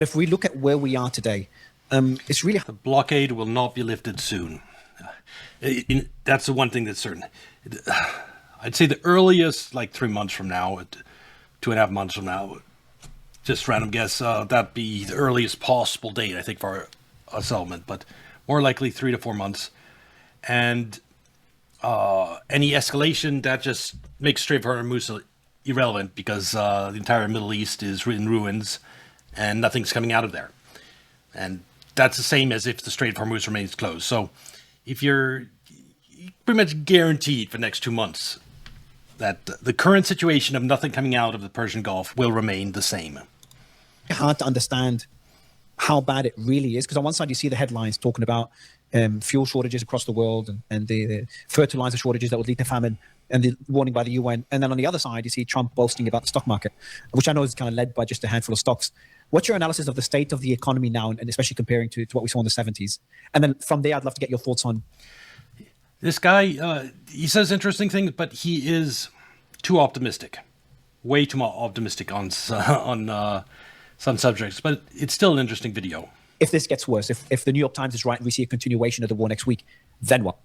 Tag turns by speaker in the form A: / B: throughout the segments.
A: If we look at where we are today, it's really
B: The blockade will not be lifted soon. That's the one thing that's certain. I'd say the earliest, like 3 months from now, 2.5 months from now, just random guess, that'd be the earliest possible date, I think, for a settlement, but more likely 3 to 4 months. And any escalation, that just makes Strait of Hormuz irrelevant because the entire Middle East is in ruins and nothing's coming out of there. And that's the same as if the Strait of Hormuz remains closed. So if you're pretty much guaranteed for the next 2 months that the current situation of nothing coming out of the Persian Gulf will remain the same.
A: hard to understand how bad it really is, because on one side you see the headlines talking about fuel shortages across the world and the fertilizer shortages that would lead to famine and the warning by the UN. And then on the other side, you see Trump boasting about the stock market, which I know is kind of led by just a handful of stocks. What's your analysis of the state of the economy now, and especially comparing to what we saw in the 70s? And then from there, I'd love to get your thoughts on.
B: This guy, he says interesting things, but he is too optimistic, way too optimistic on some subjects. But it's still an interesting video.
A: If this gets worse, if the New York Times is right and we see a continuation of the war next week, then what?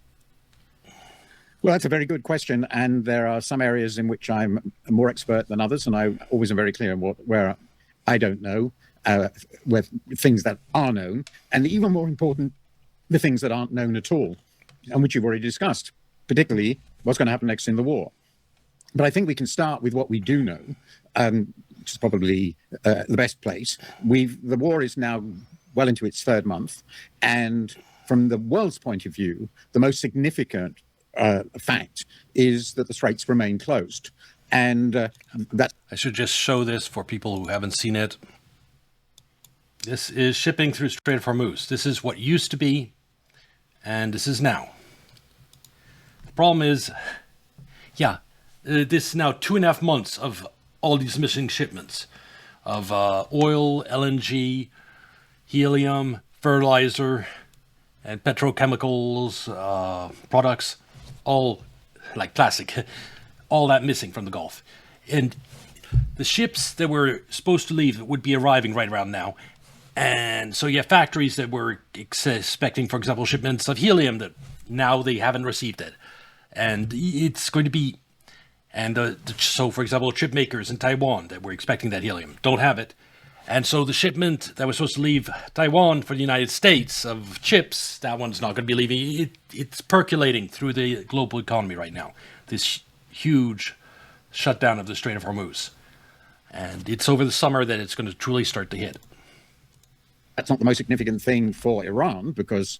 C: Well, that's a very good question. And there are some areas in which I'm more expert than others. And I always am very clear on where I don't know, with things that are known. And even more important, the things that aren't known at all, and which you've already discussed, particularly what's going to happen next in the war. But I think we can start with what we do know, which is probably the best place. The war is now well into its third month. And from the world's point of view, the most significant fact is that the straits remain closed. And that
B: I should just show this for people who haven't seen it. This is shipping through Strait of Hormuz. This is what used to be, and this is now. The problem is, this is now 2.5 months of all these missing shipments of oil, LNG, helium, fertilizer, and petrochemicals, products, all like plastic, all that missing from the Gulf. And the ships that were supposed to leave would be arriving right around now. And so you have factories that were expecting, for example, shipments of helium that now they haven't received it. And it's going to be, and so, for example, chip makers in Taiwan that were expecting that helium don't have it. And so the shipment that was supposed to leave Taiwan for the United States of chips, that one's not going to be leaving. It's percolating through the global economy right now, this huge shutdown of the Strait of Hormuz. And it's over the summer that it's going to truly start to hit.
C: That's not the most significant thing for Iran, because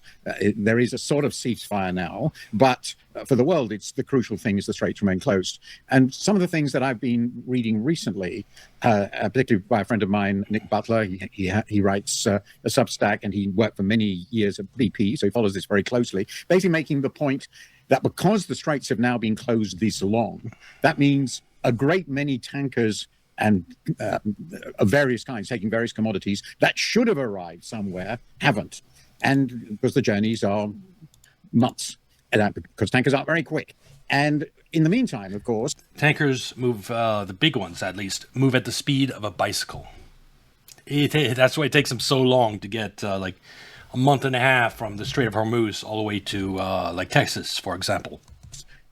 C: there is a sort of ceasefire now. But for the world, it's the crucial thing is the straits remain closed. And some of the things that I've been reading recently, particularly by a friend of mine, Nick Butler, he writes a Substack, and he worked for many years at BP, so he follows this very closely, basically making the point that because the straits have now been closed this long, that means a great many tankers and of various kinds, taking various commodities that should have arrived somewhere, haven't. And because the journeys are nuts, because tankers aren't very quick. And in the meantime, of course,
B: tankers move, the big ones at least, move at the speed of a bicycle. That's why it takes them so long to get like a month and a half from the Strait of Hormuz all the way to like Texas, for example.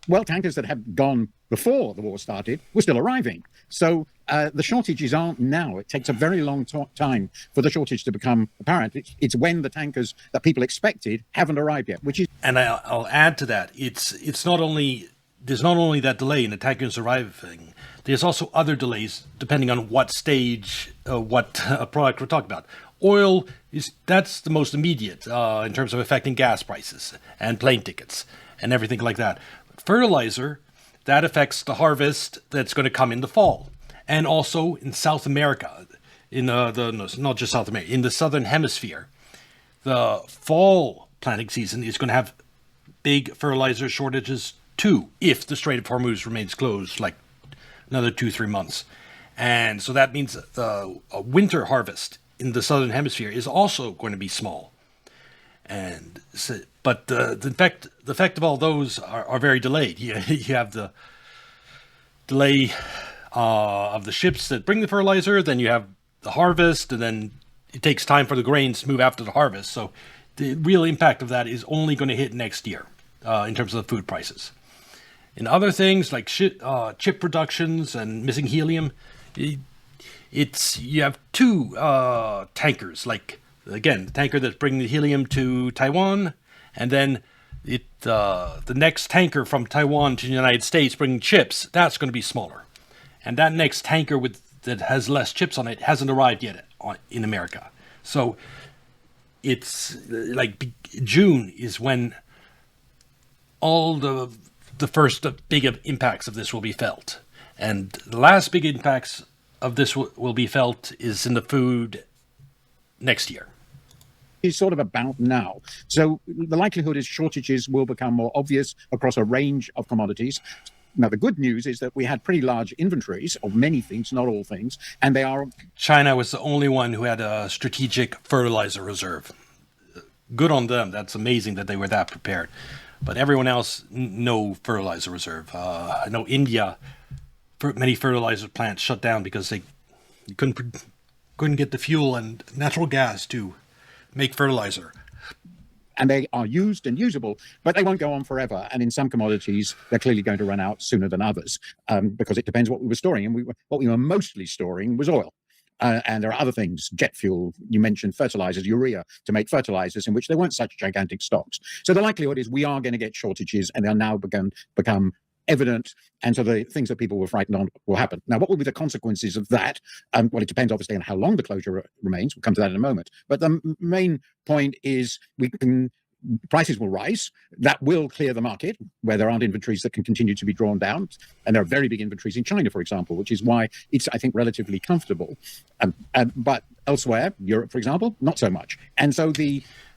C: Well, tankers that had gone before the war started were still arriving. So the shortages aren't now. It takes a very long time for the shortage to become apparent. It's when the tankers that people expected haven't arrived yet, which is.
B: And I'll add to that. There's not only that delay in the tankers arriving. There's also other delays depending on what stage, what product we're talking about. Oil that's the most immediate in terms of affecting gas prices and plane tickets and everything like that. Fertilizer, that affects the harvest that's going to come in the fall. And also in South America, not just South America, in the Southern Hemisphere, the fall planting season is going to have big fertilizer shortages too, if the Strait of Hormuz remains closed like another 2-3 months. And so that means the winter harvest in the Southern Hemisphere is also going to be small. And so, but the effect of all those are very delayed. You have the delay of the ships that bring the fertilizer, then you have the harvest, and then it takes time for the grains to move after the harvest. So the real impact of that is only going to hit next year in terms of the food prices. In other things like chip productions and missing helium, you have two tankers. Like again, the tanker that's bringing the helium to Taiwan, and then the next tanker from Taiwan to the United States bringing chips. That's going to be smaller, and that next tanker that has less chips on it hasn't arrived yet in America. So it's like June is when all the first big impacts of this will be felt. And the last big impacts of this will be felt is in the food next year.
C: Is sort of about now. So the likelihood is shortages will become more obvious across a range of commodities. Now, the good news is that we had pretty large inventories of many things, not all things, and they are...
B: China was the only one who had a strategic fertilizer reserve. Good on them. That's amazing that they were that prepared. But everyone else, no fertilizer reserve. I know India, many fertilizer plants shut down because they couldn't get the fuel and natural gas to make fertilizer.
C: And they are used and usable, but they won't go on forever. And in some commodities, they're clearly going to run out sooner than others because it depends what we were storing. And what we were mostly storing was oil. And there are other things, jet fuel, you mentioned fertilizers, urea to make fertilizers in which there weren't such gigantic stocks. So the likelihood is we are going to get shortages, and they'll now become evident. And so the things that people were frightened on will happen. Now, what will be the consequences of that? Well, it depends obviously on how long the closure remains. We'll come to that in a moment. But the main point is prices will rise. That will clear the market where there aren't inventories that can continue to be drawn down. And there are very big inventories in China, for example, which is why it's, I think, relatively comfortable. But elsewhere, Europe, for example, not so much. And so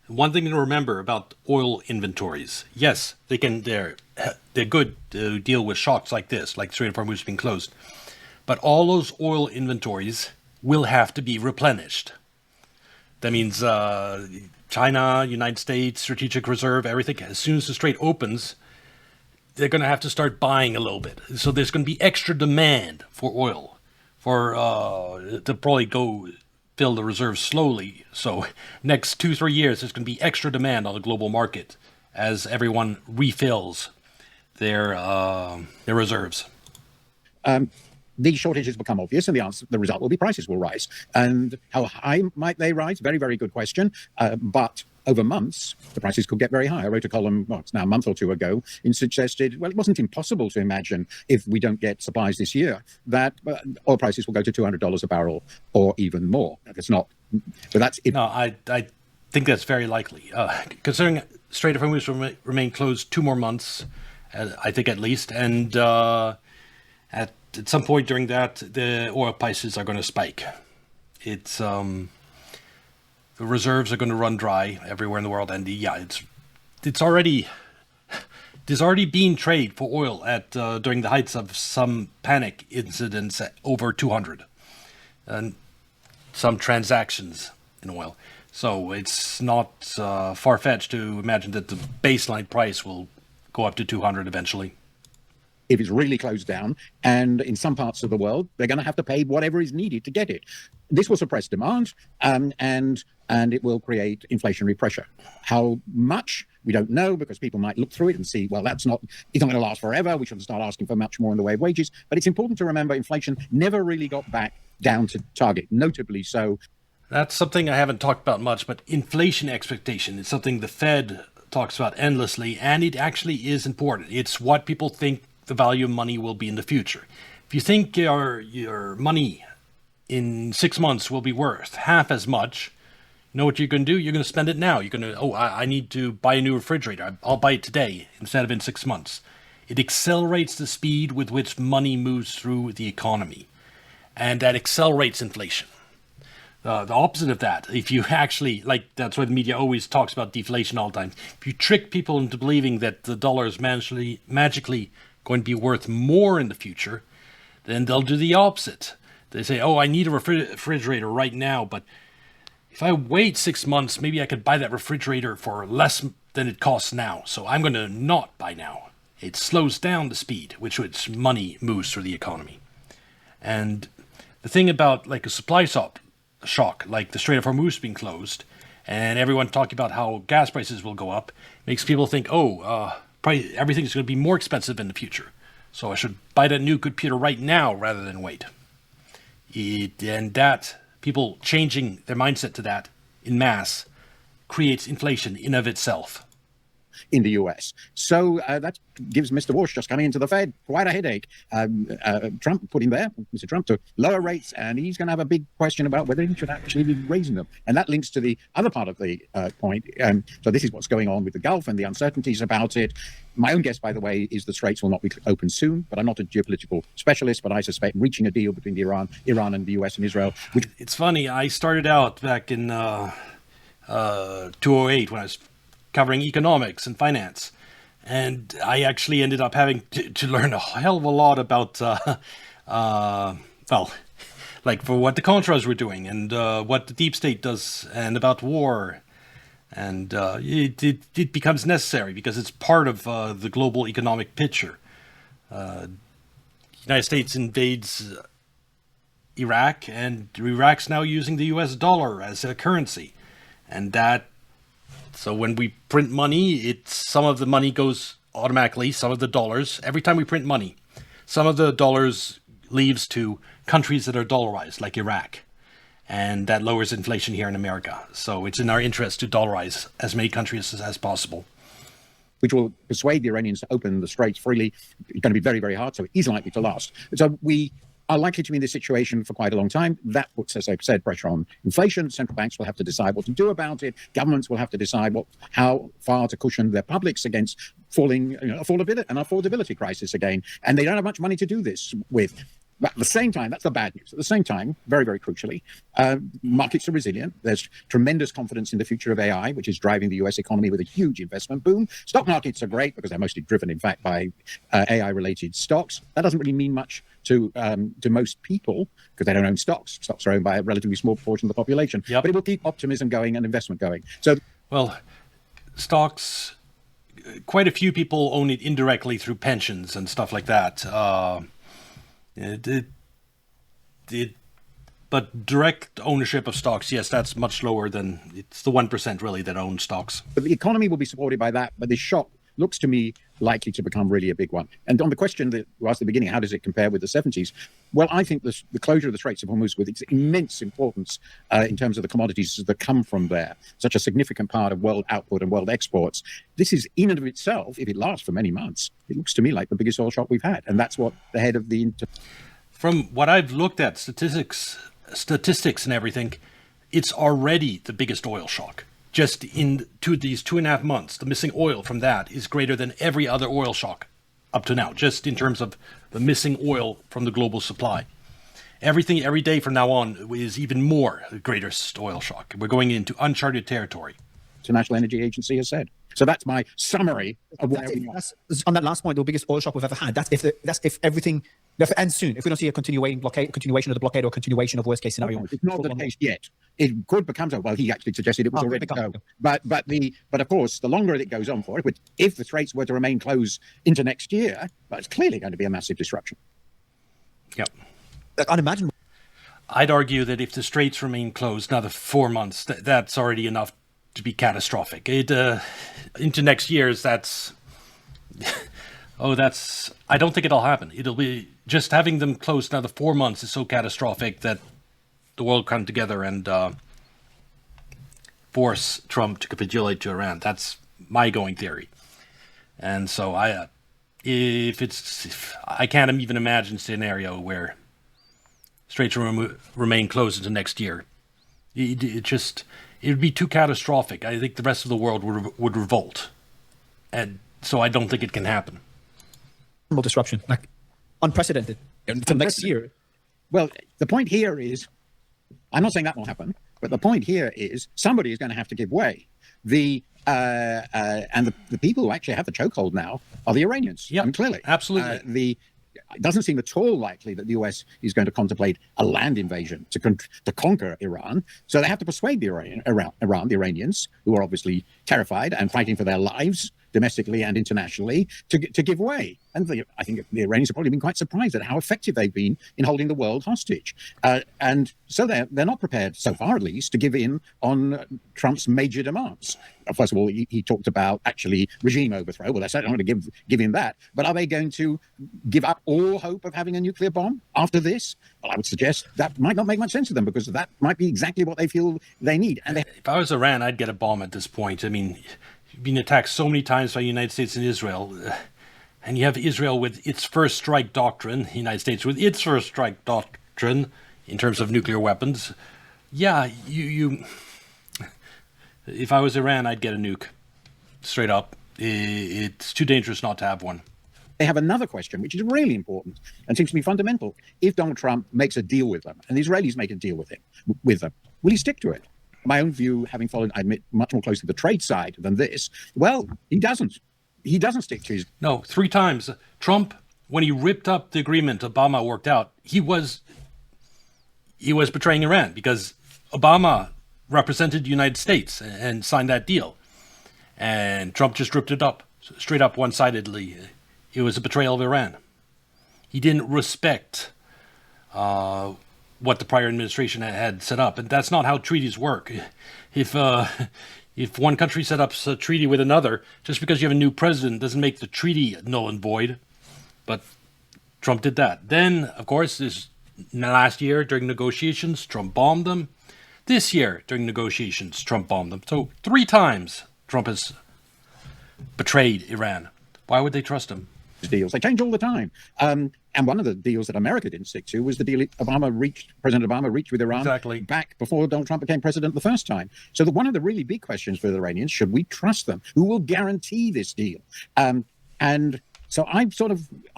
B: one thing to remember about oil inventories, yes, they're good to deal with shocks like this, like Strait of Hormuz being closed. But all those oil inventories will have to be replenished. That means China, United States, strategic reserve, everything. As soon as the strait opens, they're going to have to start buying a little bit. So there's going to be extra demand for oil to probably go fill the reserves slowly. So next 2-3 years, there's going to be extra demand on the global market as everyone refills their reserves.
C: These shortages become obvious, and the result will be prices will rise. And how high might they rise? Very, very good question. But over months, the prices could get very high. I wrote a column, it's now a month or two ago, and suggested, well, it wasn't impossible to imagine if we don't get supplies this year, that oil prices will go to $200 a barrel or even more. It's not, but that's it.
B: No, I think that's very likely. Considering Strait of Hormuz will remain closed 2 more months, I think at least, and at some point during that, the oil prices are going to spike. It's the reserves are going to run dry everywhere in the world, and there's already been trade for oil at during the heights of some panic incidents at over 200, and some transactions in oil. So it's not far-fetched to imagine that the baseline price will go up to 200 eventually.
C: If it's really closed down, and in some parts of the world, they're going to have to pay whatever is needed to get it. This will suppress demand, and it will create inflationary pressure. How much, we don't know, because people might look through it and see, well, it's not going to last forever. We shouldn't start asking for much more in the way of wages. But it's important to remember inflation never really got back down to target, notably so.
B: That's something I haven't talked about much, but inflation expectation is something the Fed talks about endlessly, and it actually is important. It's what people think the value of money will be in the future. If you think your money in 6 months will be worth half as much, you know what you're going to do? You're going to spend it now. You're going to, I need to buy a new refrigerator. I'll buy it today instead of in 6 months. It accelerates the speed with which money moves through the economy, and that accelerates inflation. The opposite of that, if you actually, that's why the media always talks about deflation all the time. If you trick people into believing that the dollar is magically going to be worth more in the future, then they'll do the opposite. They say, I need a refrigerator right now, but if I wait 6 months, maybe I could buy that refrigerator for less than it costs now. So I'm going to not buy now. It slows down the speed with which money moves through the economy. And the thing about a supply shock, like the Strait of Hormuz being closed, and everyone talking about how gas prices will go up, makes people think, probably everything's going to be more expensive in the future. So I should buy that new computer right now rather than wait. And that, people changing their mindset to that in mass, creates inflation in of itself.
C: In the US. So that gives Mr. Walsh, just coming into the Fed, quite a headache. Trump put him there, Mr. Trump, to lower rates, and he's going to have a big question about whether he should actually be raising them. And that links to the other part of the point. So this is what's going on with the Gulf and the uncertainties about it. My own guess, by the way, is the straits will not be open soon, but I'm not a geopolitical specialist, but I suspect reaching a deal between Iran and the US and Israel, which...
B: It's funny, I started out back in 2008 when I was covering economics and finance. And I actually ended up having to learn a hell of a lot about, like for what the Contras were doing and what the deep state does and about war. And it becomes necessary because it's part of the global economic picture. The United States invades Iraq, and Iraq's now using the US dollar as a currency. And so when we print money, some of the money goes automatically, some of the dollars, every time we print money, some of the dollars leaves to countries that are dollarized, like Iraq. And that lowers inflation here in America. So it's in our interest to dollarize as many countries as possible.
C: Which will persuade the Iranians to open the straits freely. It's going to be very, very hard, so it is likely to last. So we are likely to be in this situation for quite a long time. That puts, as I've said, pressure on inflation. Central banks will have to decide what to do about it. Governments will have to decide how far to cushion their publics against falling affordability crisis again. And they don't have much money to do this with. But at the same time, that's the bad news. At the same time, very, very crucially, markets are resilient. There's tremendous confidence in the future of AI, which is driving the US economy with a huge investment boom. Stock markets are great because they're mostly driven, in fact, by AI-related stocks. That doesn't really mean much to most people because they don't own stocks. Stocks are owned by a relatively small portion of the population.
B: Yep.
C: But it will keep optimism going and investment going. So,
B: well, stocks, quite a few people own it indirectly through pensions and stuff like that. But direct ownership of stocks, yes, that's much lower than it's the 1% really that own stocks.
C: But the economy will be supported by that. But this shock looks to me likely to become really a big one. And on the question that you asked at the beginning, how does it compare with the 70s? Well, I think the closure of the Straits of Hormuz with its immense importance in terms of the commodities that come from there, such a significant part of world output and world exports. This is in and of itself, if it lasts for many months, it looks to me like the biggest oil shock we've had. And that's what the head of the...
B: From what I've looked at, statistics and everything, it's already the biggest oil shock. Just in these 2.5 months, the missing oil from that is greater than every other oil shock up to now, just in terms of the missing oil from the global supply. Everything every day from now on is even more the greatest oil shock. We're going into uncharted territory.
C: International Energy Agency has said. So that's my summary of where we are.
A: On that last point, the biggest oil shock we've ever had. That's if everything ends soon. If we don't see a continuation of the blockade or continuation of worst case scenario.
C: It's not the case yet. It could become so. Well, he actually suggested it was already so. But of course, the longer it goes on for, if the straits were to remain closed into next year, well, it's clearly going to be a massive disruption.
B: Yep.
A: Unimaginable.
B: I'd argue that if the straits remain closed another 4 months, that's already enough to be catastrophic. Into next year's, that's I don't think it'll happen. It'll be just having them closed another 4 months is so catastrophic that the world come together and force Trump to capitulate to Iran. That's my going theory. And so I can't even imagine a scenario where straits remain closed into next year. It would be too catastrophic. I think the rest of the world would revolt. And so I don't think it can happen.
A: Disruption, like unprecedented until next year.
C: Well, the point here is, I'm not saying that will happen, but the point here is somebody is going to have to give way. The people who actually have the chokehold now are the Iranians.
B: Yeah,
C: clearly,
B: absolutely.
C: It doesn't seem at all likely that the US is going to contemplate a land invasion to conquer Iran. So they have to persuade the Iranians, who are obviously terrified and fighting for their lives, domestically and internationally, to give way. And I think the Iranians have probably been quite surprised at how effective they've been in holding the world hostage. And so they're not prepared, so far at least, to give in on Trump's major demands. First of all, he talked about actually regime overthrow. Well, they're certainly not going to give him that. But are they going to give up all hope of having a nuclear bomb after this? Well, I would suggest that might not make much sense to them, because that might be exactly what they feel they need. And
B: if I was Iran, I'd get a bomb at this point. I mean, you've been attacked so many times by the United States and Israel. And you have Israel with its first strike doctrine, the United States with its first strike doctrine in terms of nuclear weapons. Yeah, if I was Iran, I'd get a nuke. Straight up. It's too dangerous not to have one.
C: They have another question, which is really important and seems to be fundamental. If Donald Trump makes a deal with them, and the Israelis make a deal with them, will he stick to it? My own view, having followed, I admit, much more closely the trade side than this, well, he doesn't. He doesn't stick to his...
B: No, 3 times. Trump, when he ripped up the agreement Obama worked out, he was betraying Iran, because Obama represented the United States and signed that deal. And Trump just ripped it up, straight up one-sidedly. It was a betrayal of Iran. He didn't respect what the prior administration had set up. And that's not how treaties work. If one country set up a treaty with another, just because you have a new president doesn't make the treaty null and void. But Trump did that. Then, of course, last year during negotiations, Trump bombed them. This year during negotiations, Trump bombed them. So 3 times Trump has betrayed Iran. Why would they trust him?
C: Deals. They change all the time. And one of the deals that America didn't stick to was the deal President Obama reached with Iran back before Donald Trump became president the first time. So one of the really big questions for the Iranians, should we trust them? Who will guarantee this deal? And so I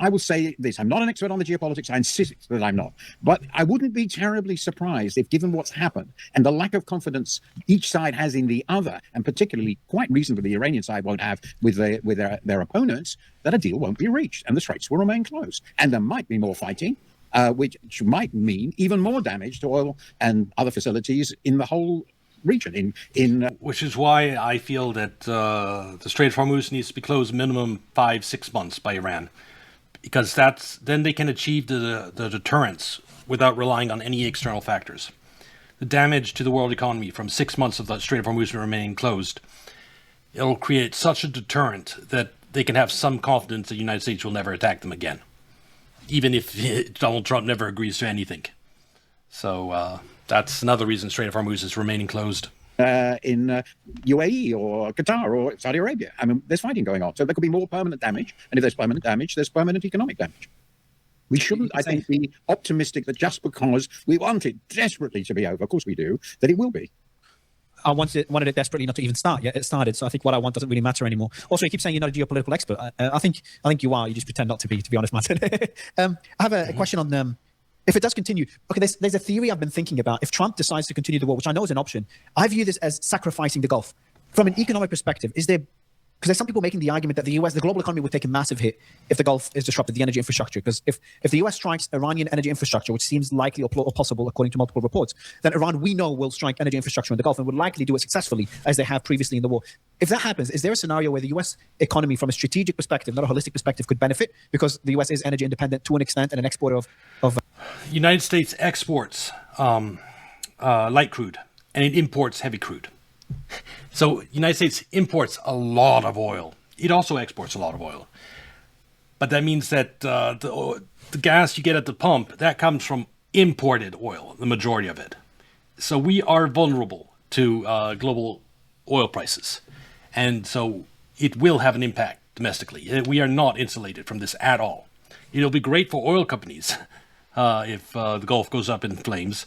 C: will say this, I'm not an expert on the geopolitics, I insist that I'm not, but I wouldn't be terribly surprised if, given what's happened and the lack of confidence each side has in the other, and particularly quite reasonably the Iranian side won't have with their opponents, that a deal won't be reached and the straits will remain closed. And there might be more fighting, which might mean even more damage to oil and other facilities in the whole region.
B: Which is why I feel that the Strait of Hormuz needs to be closed minimum 5-6 months by Iran, because then they can achieve the deterrence without relying on any external factors. The damage to the world economy from 6 months of the Strait of Hormuz remaining closed, it'll create such a deterrent that they can have some confidence the United States will never attack them again, even if Donald Trump never agrees to anything. So that's another reason Strait of Hormuz is remaining closed.
C: In UAE or Qatar or Saudi Arabia. I mean, there's fighting going on. So there could be more permanent damage. And if there's permanent damage, there's permanent economic damage. We shouldn't, I think, be optimistic that just because we want it desperately to be over, of course we do, that it will be.
A: I wanted it desperately not to even start yet. It started, so I think what I want doesn't really matter anymore. Also, you keep saying you're not a geopolitical expert. I think you are. You just pretend not to be honest, Martin. I have a question on if it does continue. Okay, there's a theory I've been thinking about. If Trump decides to continue the war, which I know is an option, I view this as sacrificing the Gulf. From an economic perspective, because there's some people making the argument that the global economy would take a massive hit if the Gulf is disrupted, the energy infrastructure. Because if the US strikes Iranian energy infrastructure, which seems likely or possible according to multiple reports, then Iran, we know, will strike energy infrastructure in the Gulf and would likely do it successfully as they have previously in the war. If that happens, is there a scenario where the US economy, from a strategic perspective, not a holistic perspective, could benefit because the US is energy independent to an extent and an exporter of
B: United States exports light crude and it imports heavy crude. So United States imports a lot of oil. It also exports a lot of oil. But that means that the gas you get at the pump, that comes from imported oil, the majority of it. So we are vulnerable to global oil prices. And so it will have an impact domestically. We are not insulated from this at all. It'll be great for oil companies if the Gulf goes up in flames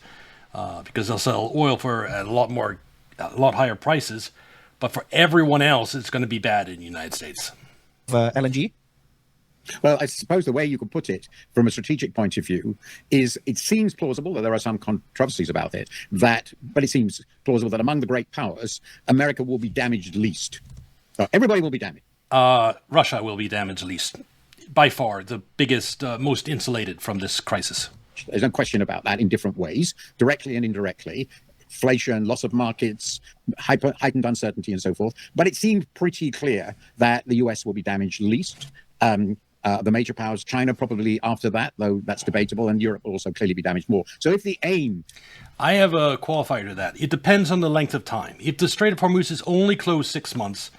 B: because they'll sell oil for a lot higher prices. But for everyone else, it's going to be bad in the United States.
A: LNG?
C: Well, I suppose the way you could put it from a strategic point of view is it seems plausible that there are some controversies about it, but it seems plausible that among the great powers, America will be damaged least. Everybody will be damaged.
B: Russia will be damaged least. By far, the biggest, most insulated from this crisis.
C: There's no question about that in different ways, directly and indirectly. inflation, loss of markets, heightened uncertainty, and so forth. But it seemed pretty clear that the US will be damaged least. The major powers, China probably after that, though that's debatable, and Europe will also clearly be damaged more. So if the aim...
B: I have a qualifier to that. It depends on the length of time. If the Strait of Hormuz is only closed 6 months,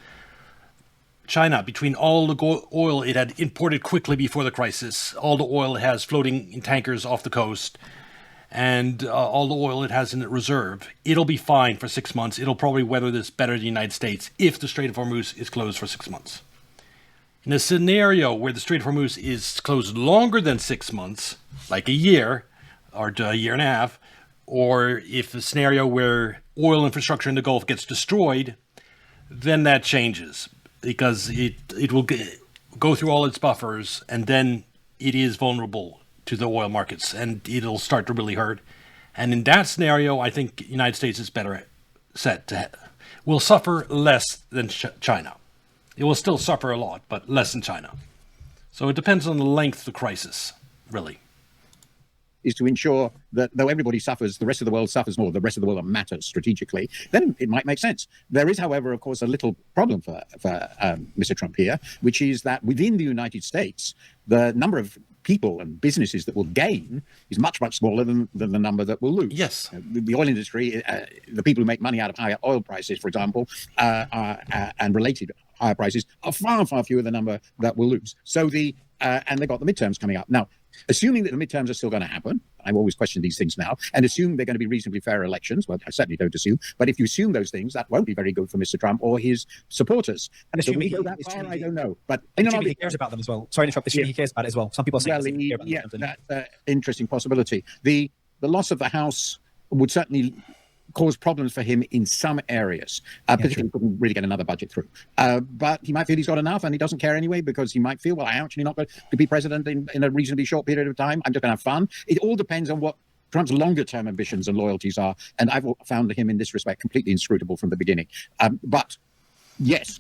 B: China, between all the oil it had imported quickly before the crisis, all the oil it has floating in tankers off the coast, and all the oil it has in reserve, it'll be fine for 6 months. It'll probably weather this better than the United States if the Strait of Hormuz is closed for 6 months. In a scenario where the Strait of Hormuz is closed longer than 6 months, like a year or a year and a half, or if a scenario where oil infrastructure in the Gulf gets destroyed, then that changes because it will go through all its buffers, and then it is vulnerable to the oil markets, and it'll start to really hurt. And in that scenario, I think the United States is better set to will suffer less than China. It will still suffer a lot, but less than China. So it depends on the length of the crisis, really.
C: Is to ensure that though everybody suffers, the rest of the world suffers more, the rest of the world that matters strategically, then it might make sense. There is, however, of course, a little problem for Mr. Trump here, which is that within the United States, the number of people and businesses that will gain is much, much smaller than the number that will lose.
B: Yes.
C: The oil industry, the people who make money out of higher oil prices, for example, and related higher prices are far, far fewer the number that will lose. So and they've got the midterms coming up. Now, assuming that the midterms are still going to happen, I've always questioned these things now, and assume they're going to be reasonably fair elections, well, I certainly don't assume, but if you assume those things, that won't be very good for Mr. Trump or his supporters.
A: And assuming
C: so we go that far, I don't know. But
A: assuming he cares about them as well. Sorry to interrupt, assuming he cares about it as well. Some people are saying he cares about them.
C: That's an interesting possibility. The loss of the House would certainly cause problems for him in some areas, particularly he couldn't really get another budget through. But he might feel he's got enough and he doesn't care anyway, because he might feel, well, I'm actually not going to be president in a reasonably short period of time. I'm just going to have fun. It all depends on what Trump's longer-term ambitions and loyalties are, and I've found him in this respect completely inscrutable from the beginning. But yes.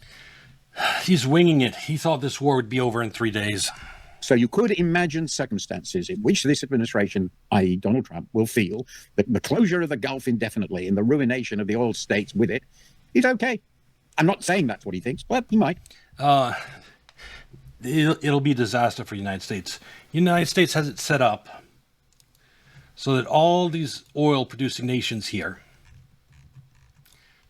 B: He's winging it. He thought this war would be over in 3 days.
C: So you could imagine circumstances in which this administration, i.e. Donald Trump, will feel that the closure of the Gulf indefinitely and the ruination of the oil states with it is okay. I'm not saying that's what he thinks, but he might.
B: It'll be a disaster for the United States. The United States has it set up so that all these oil-producing nations here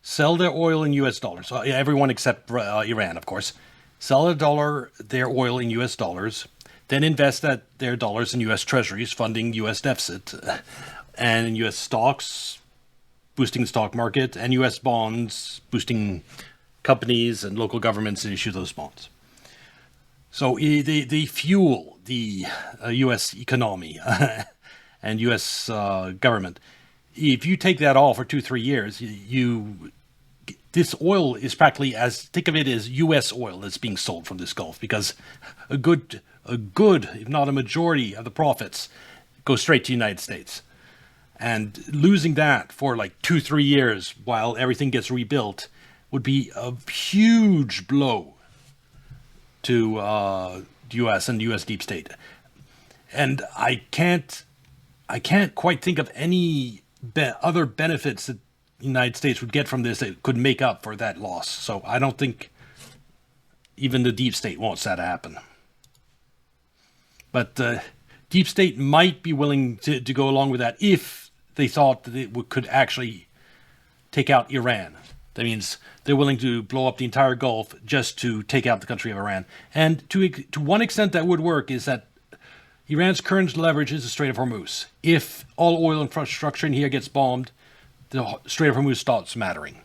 B: sell their oil in U.S. dollars. Everyone except Iran, of course. Sell their oil in U.S. dollars, then invest their dollars in U.S. treasuries, funding U.S. deficit, and in U.S. stocks, boosting the stock market, and U.S. bonds, boosting companies and local governments to issue those bonds. So they fuel the U.S. economy and U.S. government. If you take that all for 2-3 years, this oil is practically think of it as U.S. oil that's being sold from this Gulf, because a good, if not a majority of the profits go straight to the United States. And losing that for like 2-3 years while everything gets rebuilt would be a huge blow to the U.S. and the U.S. deep state. And I can't quite think of any other benefits that the United States would get from this that could make up for that loss. So I don't think even the deep state wants that to happen. But deep state might be willing to go along with that if they thought that it could actually take out Iran. That means they're willing to blow up the entire Gulf just to take out the country of Iran. And to one extent that would work is that Iran's current leverage is the Strait of Hormuz. If all oil infrastructure in here gets bombed, the Strait of Hormuz starts mattering.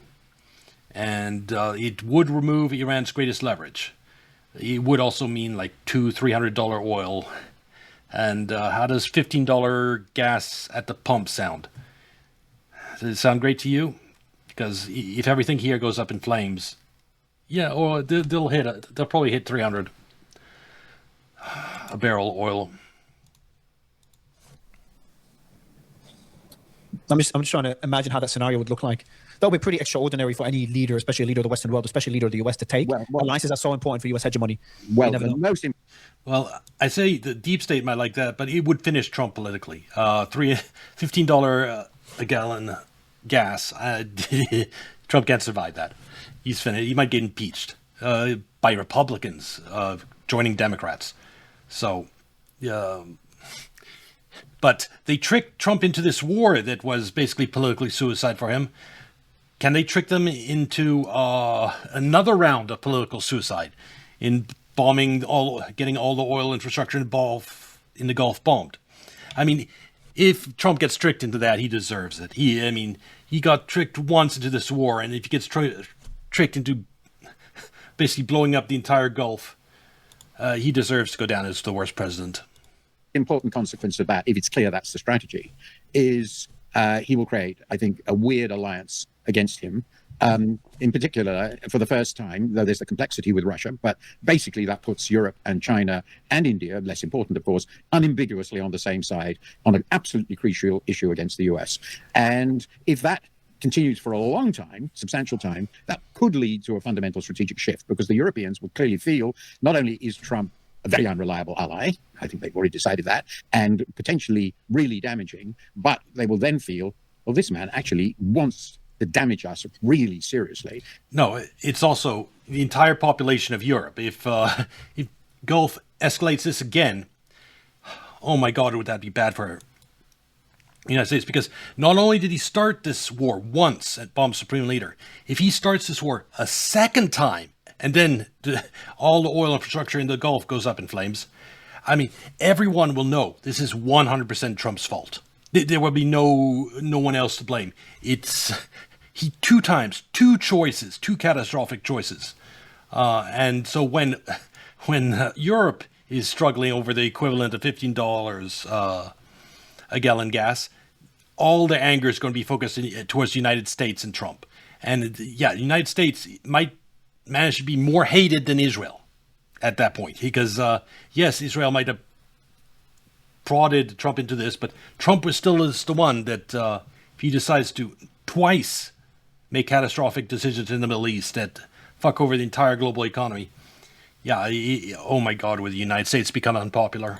B: And it would remove Iran's greatest leverage. It would also mean like $200-300 oil. And how does $15 gas at the pump sound? Does it sound great to you? Because if everything here goes up in flames, yeah, or they'll probably hit 300 a barrel oil.
A: I'm just trying to imagine how that scenario would look like. That would be pretty extraordinary for any leader, especially a leader of the Western world, especially a leader of the US, to take. Alliances are so important for US hegemony.
B: Well, I say the deep state might like that, but it would finish Trump politically. $15 a gallon gas, Trump can't survive that. He's finished. He might get impeached by Republicans joining Democrats. So, but they tricked Trump into this war that was basically politically suicide for him. Can they trick them into another round of political suicide in bombing getting all the oil infrastructure in the Gulf bombed? I mean, if Trump gets tricked into that, he deserves it. He got tricked once into this war, and if he gets tricked into basically blowing up the entire Gulf, he deserves to go down as the worst president.
C: Important consequence of that, if it's clear that's the strategy, is he will create, I think, a weird alliance against him. In particular, for the first time, though there's the complexity with Russia, but basically that puts Europe and China and India, less important, of course, unambiguously on the same side on an absolutely crucial issue against the US. And if that continues for a long time, substantial time, that could lead to a fundamental strategic shift, because the Europeans will clearly feel not only is Trump a very unreliable ally, I think they've already decided that, and potentially really damaging, but they will then feel, well, this man actually wants to damage us really seriously.
B: No, it's also the entire population of Europe. If Gulf escalates this again, oh my God, would that be bad for the United States? Because not only did he start this war once at bomb Supreme Leader, if he starts this war a second time, and then all the oil infrastructure in the Gulf goes up in flames, I mean, everyone will know this is 100% Trump's fault. There will be no one else to blame. He two catastrophic choices. And so when Europe is struggling over the equivalent of $15 a gallon gas, all the anger is going to be focused towards the United States and Trump. And yeah, the United States might manage to be more hated than Israel at that point, because yes, Israel might have prodded Trump into this, but Trump was still the one that if he decides to twice make catastrophic decisions in the Middle East that fuck over the entire global economy, yeah, oh my God, would the United States become unpopular?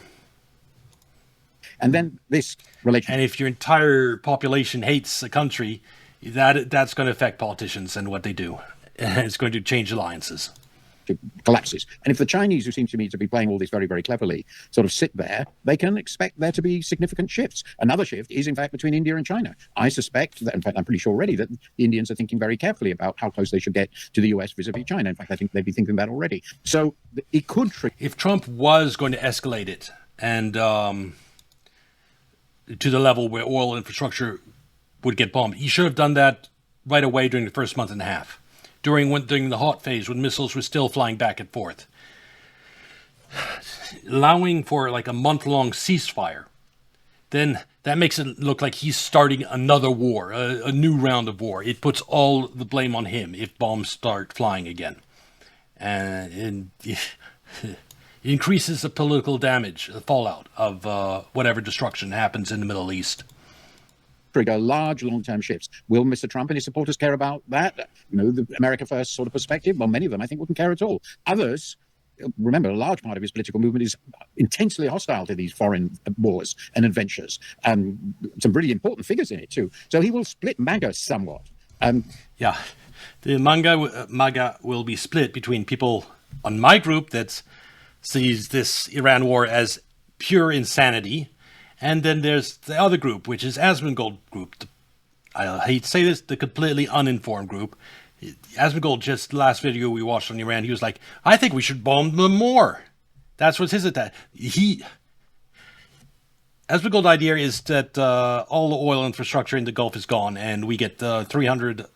C: And then this relationship.
B: And if your entire population hates a country, that's going to affect politicians and what they do. It's going to change alliances.
C: Collapses. And if the Chinese, who seem to me to be playing all this very, very cleverly, sort of sit there, they can expect there to be significant shifts. Another shift is, in fact, between India and China. I suspect that, in fact, I'm pretty sure already that the Indians are thinking very carefully about how close they should get to the US vis-a-vis China. In fact, I think they'd be thinking that already. So it could
B: if Trump was going to escalate it and to the level where oil infrastructure would get bombed, he should have done that right away during the first month and a half. During the hot phase, when missiles were still flying back and forth. Allowing for like a month-long ceasefire, then that makes it look like he's starting another war, a new round of war. It puts all the blame on him if bombs start flying again. And it increases the political damage, the fallout of whatever destruction happens in the Middle East.
C: Trigger large long-term shifts. Will Mr. Trump and his supporters care about that? The America First sort of perspective? Well, many of them, I think, wouldn't care at all. Others, remember, a large part of his political movement is intensely hostile to these foreign wars and adventures. Some really important figures in it, too. So he will split MAGA somewhat.
B: Yeah, the MAGA will be split between people on my group that sees this Iran war as pure insanity. And then there's the other group, which is Asmongold group. I hate to say this, the completely uninformed group. Asmongold, just the last video we watched on Iran, he was like, I think we should bomb them more. That's what's his attack. Asmongold's idea is that all the oil infrastructure in the Gulf is gone and we get $300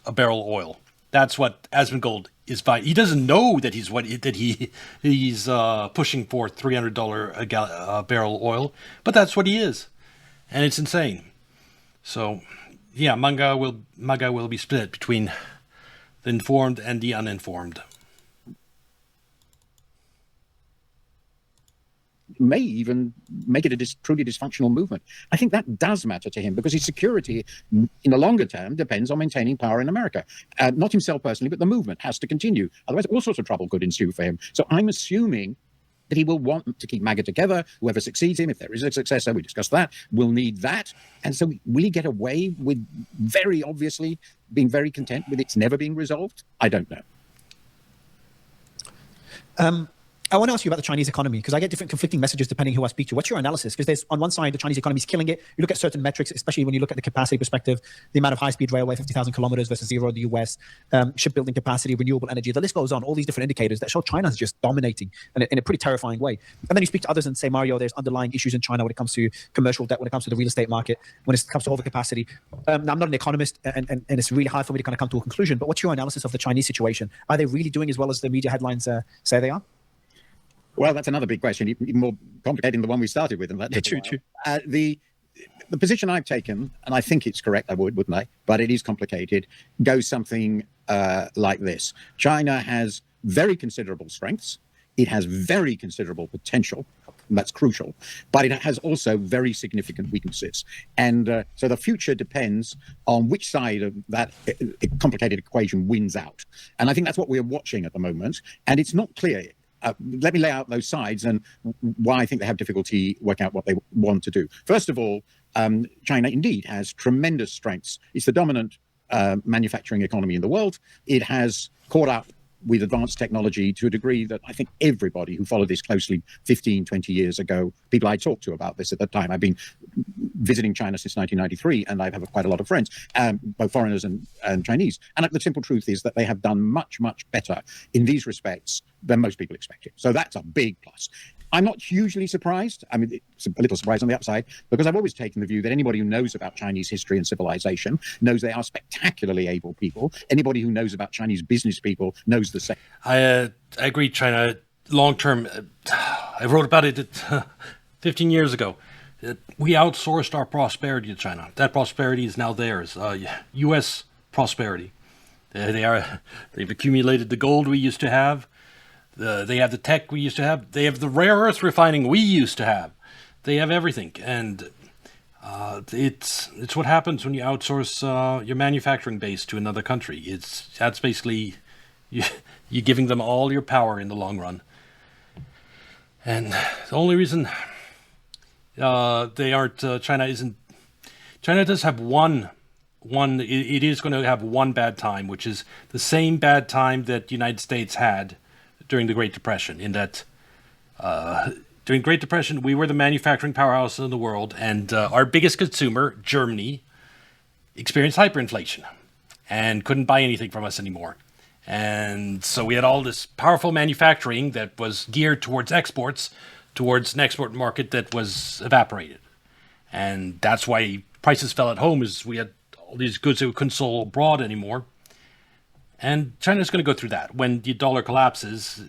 B: a barrel oil. That's what Asmongold is fighting. He doesn't know that he's pushing for $300 a barrel oil, but that's what he is, and it's insane. So, yeah, MAGA will be split between the informed and the uninformed.
C: May even make it a truly dysfunctional movement. I think that does matter to him because his security in the longer term depends on maintaining power in America. Not himself personally, but the movement has to continue. Otherwise, all sorts of trouble could ensue for him. So I'm assuming that he will want to keep MAGA together. Whoever succeeds him, if there is a successor, we discussed that, will need that. And so will he get away with very obviously being very content with it's never being resolved? I don't know.
A: I want to ask you about the Chinese economy, because I get different conflicting messages depending who I speak to. What's your analysis? Because there's, on one side, the Chinese economy is killing it. You look at certain metrics, especially when you look at the capacity perspective, the amount of high-speed railway, 50,000 kilometers versus zero in the US, shipbuilding capacity, renewable energy, the list goes on, all these different indicators that show China is just dominating in a pretty terrifying way. And then you speak to others and say, Mario, there's underlying issues in China when it comes to commercial debt, when it comes to the real estate market, when it comes to overcapacity. Now, I'm not an economist, and it's really hard for me to kind of come to a conclusion, but what's your analysis of the Chinese situation? Are they really doing as well as the media headlines say they are?
C: Well, that's another big question, even more complicated than the one we started with. And that
A: True.
C: The position I've taken, and I think it's correct, wouldn't I? But it is complicated, goes something like this. China has very considerable strengths. It has very considerable potential. And that's crucial. But it has also very significant weaknesses. And so the future depends on which side of that complicated equation wins out. And I think that's what we're watching at the moment. And it's not clear. Let me lay out those sides and why I think they have difficulty working out what they want to do. First of all, China indeed has tremendous strengths. It's the dominant manufacturing economy in the world. It has caught up with advanced technology to a degree that I think everybody who followed this closely 15, 20 years ago, people I talked to about this at the time, I've been visiting China since 1993, and I have quite a lot of friends, both foreigners and Chinese. And the simple truth is that they have done much, much better in these respects than most people expected. So that's a big plus. I'm not hugely surprised. I mean, it's a little surprise on the upside, because I've always taken the view that anybody who knows about Chinese history and civilization knows they are spectacularly able people. Anybody who knows about Chinese business people knows the same.
B: I agree, China, long-term, I wrote about it 15 years ago. We outsourced our prosperity to China. That prosperity is now theirs. U.S. prosperity. They've accumulated the gold we used to have. They have the tech we used to have. They have the rare earth refining we used to have. They have everything, and it's what happens when you outsource your manufacturing base to another country. That's basically you giving them all your power in the long run. And the only reason they aren't China does have one. It is going to have one bad time, which is the same bad time that the United States had during the Great Depression, in that during Great Depression, we were the manufacturing powerhouse in the world, and our biggest consumer, Germany, experienced hyperinflation and couldn't buy anything from us anymore. And so we had all this powerful manufacturing that was geared towards exports, towards an export market that was evaporated. And that's why prices fell at home, is we had all these goods that we couldn't sell abroad anymore. And China's going to go through that. When the dollar collapses,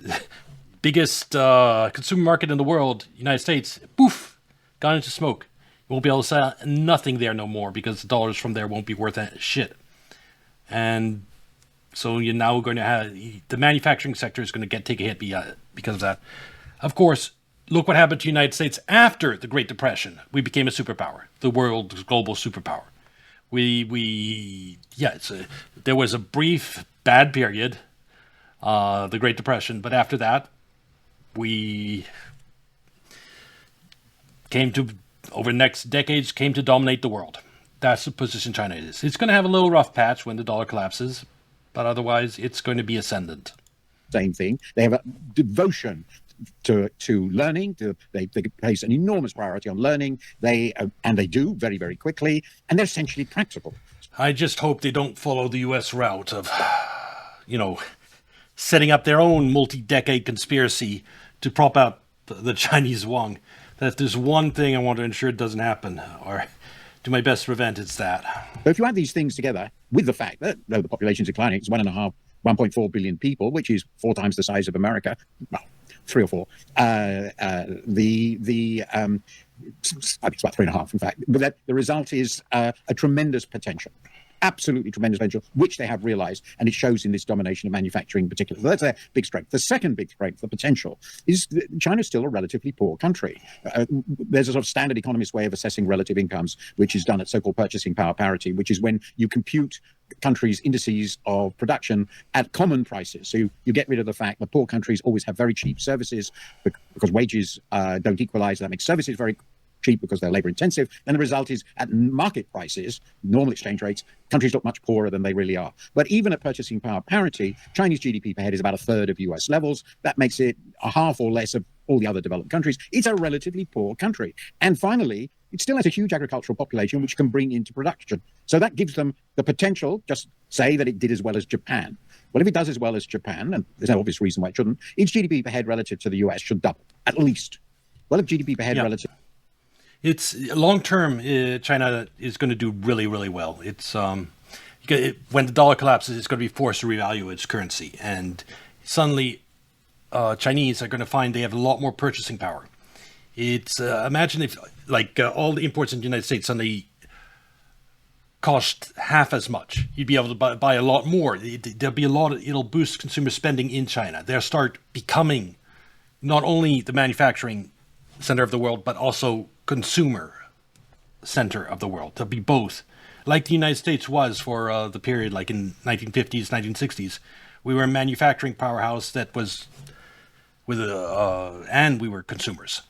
B: biggest consumer market in the world, United States, poof, gone into smoke. You won't be able to sell nothing there no more, because the dollars from there won't be worth shit. And so you're now going to have, the manufacturing sector is going to take a hit because of that. Of course, look what happened to the United States after the Great Depression. We became a superpower, the world's global superpower. There was a brief bad period, the Great Depression, but after that, we over the next decades, came to dominate the world. That's the position China is. It's going to have a little rough patch when the dollar collapses, but otherwise, it's going to be ascendant.
C: Same thing. They have a devotion to learning. They place an enormous priority on learning. And they do very, very quickly, and they're essentially practical.
B: I just hope they don't follow the U.S. route of, setting up their own multi-decade conspiracy to prop up the Chinese yuan. That if there's one thing I want to ensure it doesn't happen, or do my best to prevent, it's that.
C: So if you add these things together with the fact that though the population is declining, it's 1.4 billion people, which is 4 times the size of America. Well, 3 or 4. I think it's about 3.5, in fact. But the result is a tremendous potential. absolutely tremendous potential, which they have realized, and it shows in this domination of manufacturing in particular. So that's their big strength. The second big strength, the potential, is that China's still a relatively poor country. There's a sort of standard economist way of assessing relative incomes, which is done at so-called purchasing power parity, which is when you compute countries' indices of production at common prices. So you get rid of the fact that poor countries always have very cheap services because wages don't equalize. That makes services very cheap because they're labor intensive. And the result is at market prices, normal exchange rates, countries look much poorer than they really are. But even at purchasing power parity, Chinese GDP per head is about a third of US levels. That makes it a half or less of all the other developed countries. It's a relatively poor country. And finally, it still has a huge agricultural population which can bring into production. So that gives them the potential, just say that it did as well as Japan. Well, if it does as well as Japan, and there's no obvious reason why it shouldn't, its GDP per head relative to the US should double, at least. Well, if GDP per head relative...
B: It's long-term, China is going to do really, really well. It's when the dollar collapses, it's going to be forced to revalue its currency. And suddenly, Chinese are going to find they have a lot more purchasing power. It's imagine if all the imports in the United States suddenly cost half as much. You'd be able to buy a lot more. There'll be it'll boost consumer spending in China. They'll start becoming not only the manufacturing center of the world, but also consumer center of the world. They'll be both, like the United States was for the period like in 1950s, 1960s. We were a manufacturing powerhouse that was and we were consumers.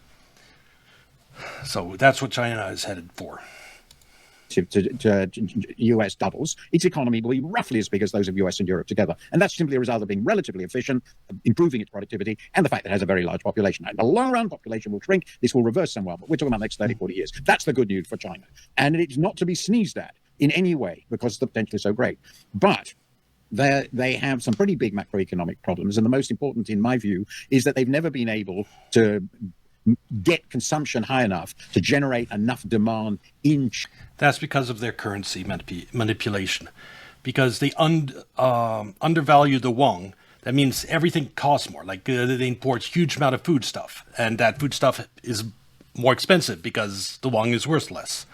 B: So that's what China is headed for.
C: To US doubles, its economy will be roughly as big as those of US and Europe together. And that's simply a result of being relatively efficient, improving its productivity, and the fact that it has a very large population. Now, in the long run, population will shrink. This will reverse somewhat, but we're talking about the next 30, 40 years. That's the good news for China. And it's not to be sneezed at in any way because the potential is so great. But they have some pretty big macroeconomic problems. And the most important, in my view, is that they've never been able to get consumption high enough to generate enough demand in China.
B: That's because of their currency manipulation. Because they undervalue the yuan, that means everything costs more. Like they import huge amount of food stuff, and that food stuff is more expensive because the yuan is worth less.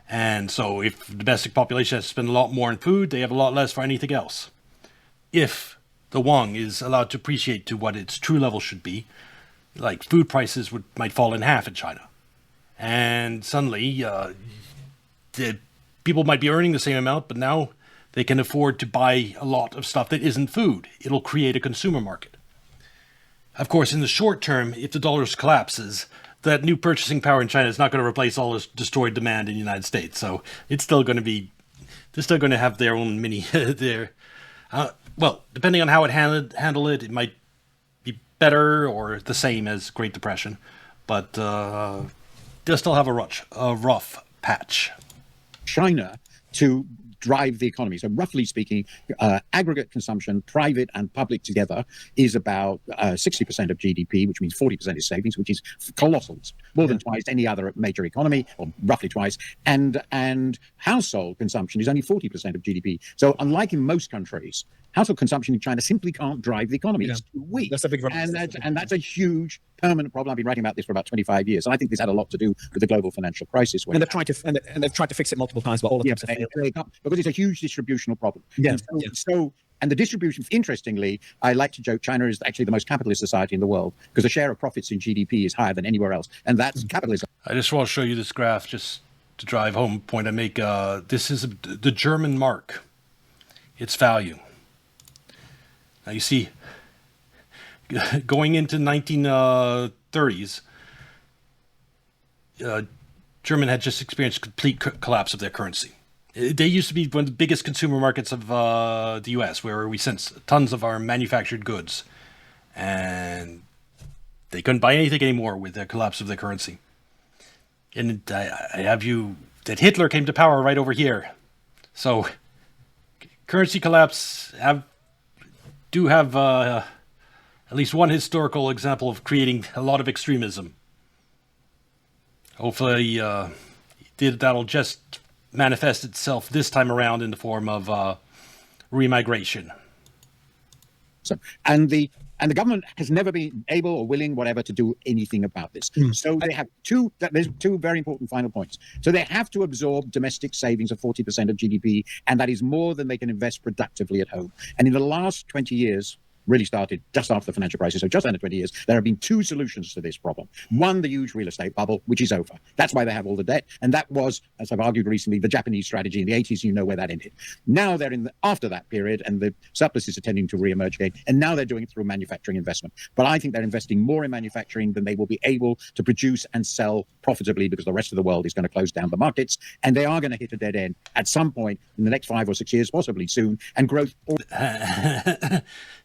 B: And so if the domestic population has to spend a lot more on food, they have a lot less for anything else. If the yuan is allowed to appreciate to what its true level should be, like food prices might fall in half in China. And suddenly, the people might be earning the same amount, but now they can afford to buy a lot of stuff that isn't food. It'll create a consumer market. Of course, in the short term, if the dollar collapses, that new purchasing power in China is not going to replace all this destroyed demand in the United States. So it's still going to be, they're still going to have their own well, depending on how it handle it, it might be better or the same as Great Depression, but they'll still have a rough patch.
C: China to drive the economy. So roughly speaking, aggregate consumption, private and public together, is about 60% of GDP, which means 40% is savings, which is colossal. It's more than twice any other major economy, or roughly twice. And household consumption is only 40% of GDP. So unlike in most countries, household consumption in China simply can't drive the economy. It's too weak.
A: That's a big problem.
C: And that's a huge permanent problem. I've been writing about this for about 25 years. And I think this had a lot to do with the global financial crisis.
A: And they've tried to fix it multiple times, but all of them have failed.
C: Because it's a huge distributional problem.
A: Yeah.
C: And the distribution, interestingly, I like to joke, China is actually the most capitalist society in the world because the share of profits in GDP is higher than anywhere else. And that's capitalism.
B: I just want to show you this graph just to drive home a point I make. This is the German mark, its value. Now you see, going into 1930s, Germany had just experienced complete collapse of their currency. They used to be one of the biggest consumer markets of the U.S., where we sent tons of our manufactured goods, and they couldn't buy anything anymore with the collapse of their currency. And I have you that Hitler came to power right over here, so currency collapse do have at least one historical example of creating a lot of extremism. Hopefully, that'll just manifest itself this time around in the form of remigration.
C: And the And the government has never been able or willing, whatever, to do anything about this. So they have there's two very important final points. So they have to absorb domestic savings of 40% of GDP, and that is more than they can invest productively at home. And in the last 20 years, really started just after the financial crisis, so just under 20 years, there have been two solutions to this problem. One, the huge real estate bubble, which is over. That's why they have all the debt. And that was, as I've argued recently, the Japanese strategy in the 80s. You know where that ended. Now they're after that period, and the surpluses are tending to re-emerge again. And now they're doing it through manufacturing investment. But I think they're investing more in manufacturing than they will be able to produce and sell profitably, because the rest of the world is going to close down the markets. And they are going to hit a dead end at some point in the next 5 or 6 years, possibly soon. And growth...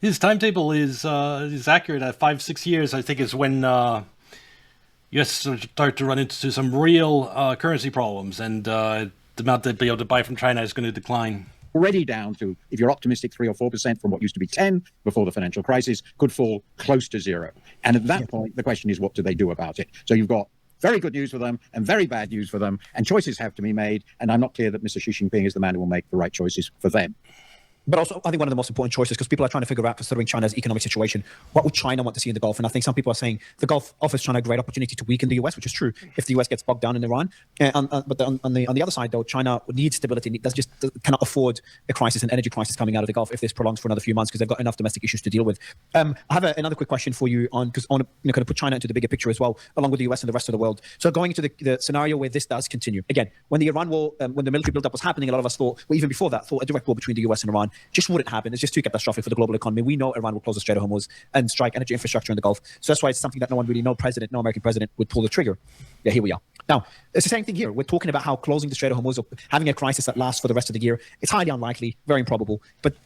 B: His timetable is accurate. At 5-6 years, I think, is when US start to run into some real currency problems, and the amount they'll be able to buy from China is going to decline.
C: Already down to, if you're optimistic, 3 or 4% from what used to be 10 before the financial crisis, could fall close to zero. And at that point, the question is, what do they do about it? So you've got very good news for them and very bad news for them, and choices have to be made. And I'm not clear that Mr. Xi Jinping is the man who will make the right choices for them.
A: But also, I think one of the most important choices, because people are trying to figure out, considering China's economic situation, what would China want to see in the Gulf? And I think some people are saying the Gulf offers China a great opportunity to weaken the US, which is true if the US gets bogged down in Iran. But on the other side, though, China needs stability. Cannot afford a crisis, an energy crisis coming out of the Gulf if this prolongs for another few months, because they've got enough domestic issues to deal with. I have another quick question for you because I want to kind of put China into the bigger picture as well, along with the US and the rest of the world. So going into the scenario where this does continue, again, when the Iran war, when the military buildup was happening, a lot of us thought, well, even before that, thought a direct war between the US and Iran just wouldn't happen. It's just too catastrophic for the global economy. We know Iran will close the Strait of Hormuz and strike energy infrastructure in the Gulf. So that's why it's something that no American president would pull the trigger. Yeah, here we are. Now, it's the same thing here. We're talking about how closing the Strait of Hormuz, or having a crisis that lasts for the rest of the year, it's highly unlikely, very improbable. But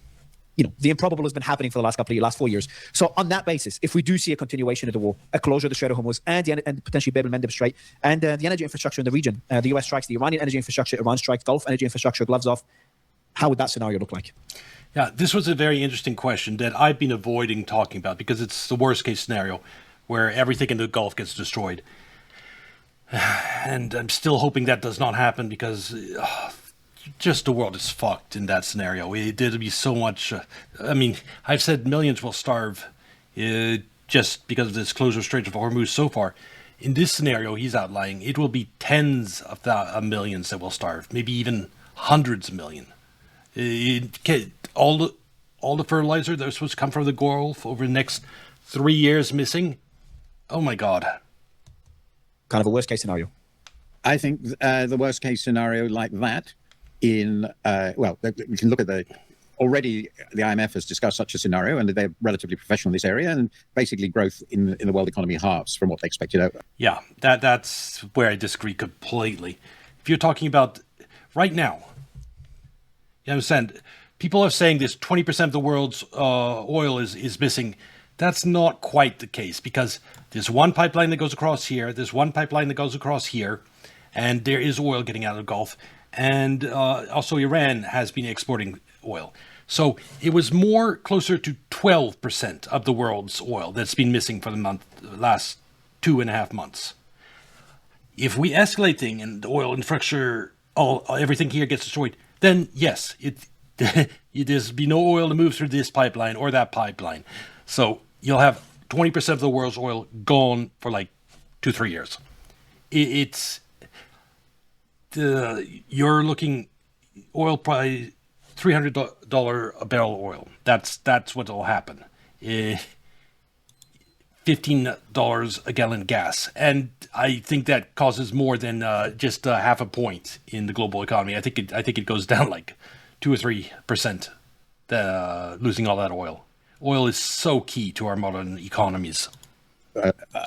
A: the improbable has been happening for the last 4 years. So on that basis, if we do see a continuation of the war, a closure of the Strait of Hormuz and potentially Bab el-Mandeb Strait, and the energy infrastructure in the region, the US strikes the Iranian energy infrastructure, Iran strikes Gulf energy infrastructure, gloves off, how would that scenario look like?
B: Yeah, this was a very interesting question that I've been avoiding talking about because it's the worst case scenario where everything in the Gulf gets destroyed. And I'm still hoping that does not happen because just the world is fucked in that scenario. It'd be so much. I've said millions will starve just because of this closure of Strait of Hormuz so far. In this scenario he's outlining, it will be tens of millions that will starve, maybe even hundreds of millions. All the fertilizer that was supposed to come from the Gulf over the next 3 years missing. Oh my God!
A: Kind of a worst case scenario.
C: I think the worst case scenario like that we can look at already the IMF has discussed such a scenario, and they're relatively professional in this area, and basically growth in the world economy halves from what they expected.
B: Yeah, that's where I disagree completely. If you're talking about right now, you understand, people are saying this 20% of the world's oil is missing. That's not quite the case, because there's one pipeline that goes across here, there's one pipeline that goes across here, and there is oil getting out of the Gulf. And also Iran has been exporting oil. So it was more closer to 12% of the world's oil that's been missing for the last 2.5 months. If we escalate things and the oil infrastructure, everything here gets destroyed, then yes, there's be no oil to move through this pipeline or that pipeline. So you'll have 20% of the world's oil gone for like 2-3 years. You're looking oil price $300 a barrel of oil. That's what will happen. $15 a gallon gas, and I think that causes more than just half a point in the global economy. I think it goes down like 2 or 3%. Losing all that oil. Oil is so key to our modern economies.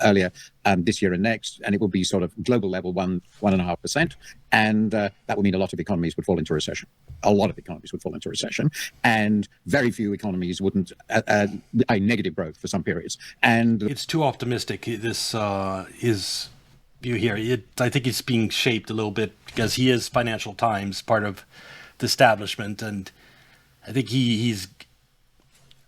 C: Earlier this year and next, and it will be sort of global level 1.5%, and that would mean a lot of economies would fall into recession. A lot of economies would fall into recession, and very few economies wouldn't a negative growth for some periods. And
B: it's too optimistic. This his view here. I think it's being shaped a little bit because he is Financial Times, part of the establishment, and I think he's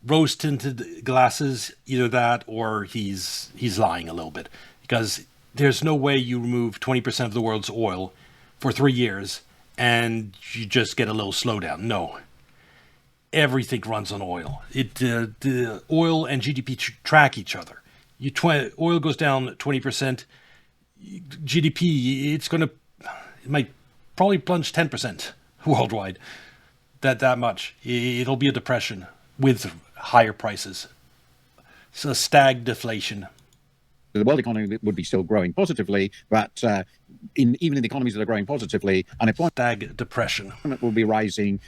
B: rose-tinted glasses, either that or he's lying a little bit, because there's no way you remove 20% of the world's oil for 3 years and you just get a little slowdown. No. everything runs on oil. The oil and GDP track each other. Oil goes down 20%. GDP, it might probably plunge 10% worldwide. That much. It'll be a depression with higher prices. So stagflation.
C: The world economy would be still growing positively, but even in the economies that are growing positively, unemployment
B: Depression.
C: will be rising,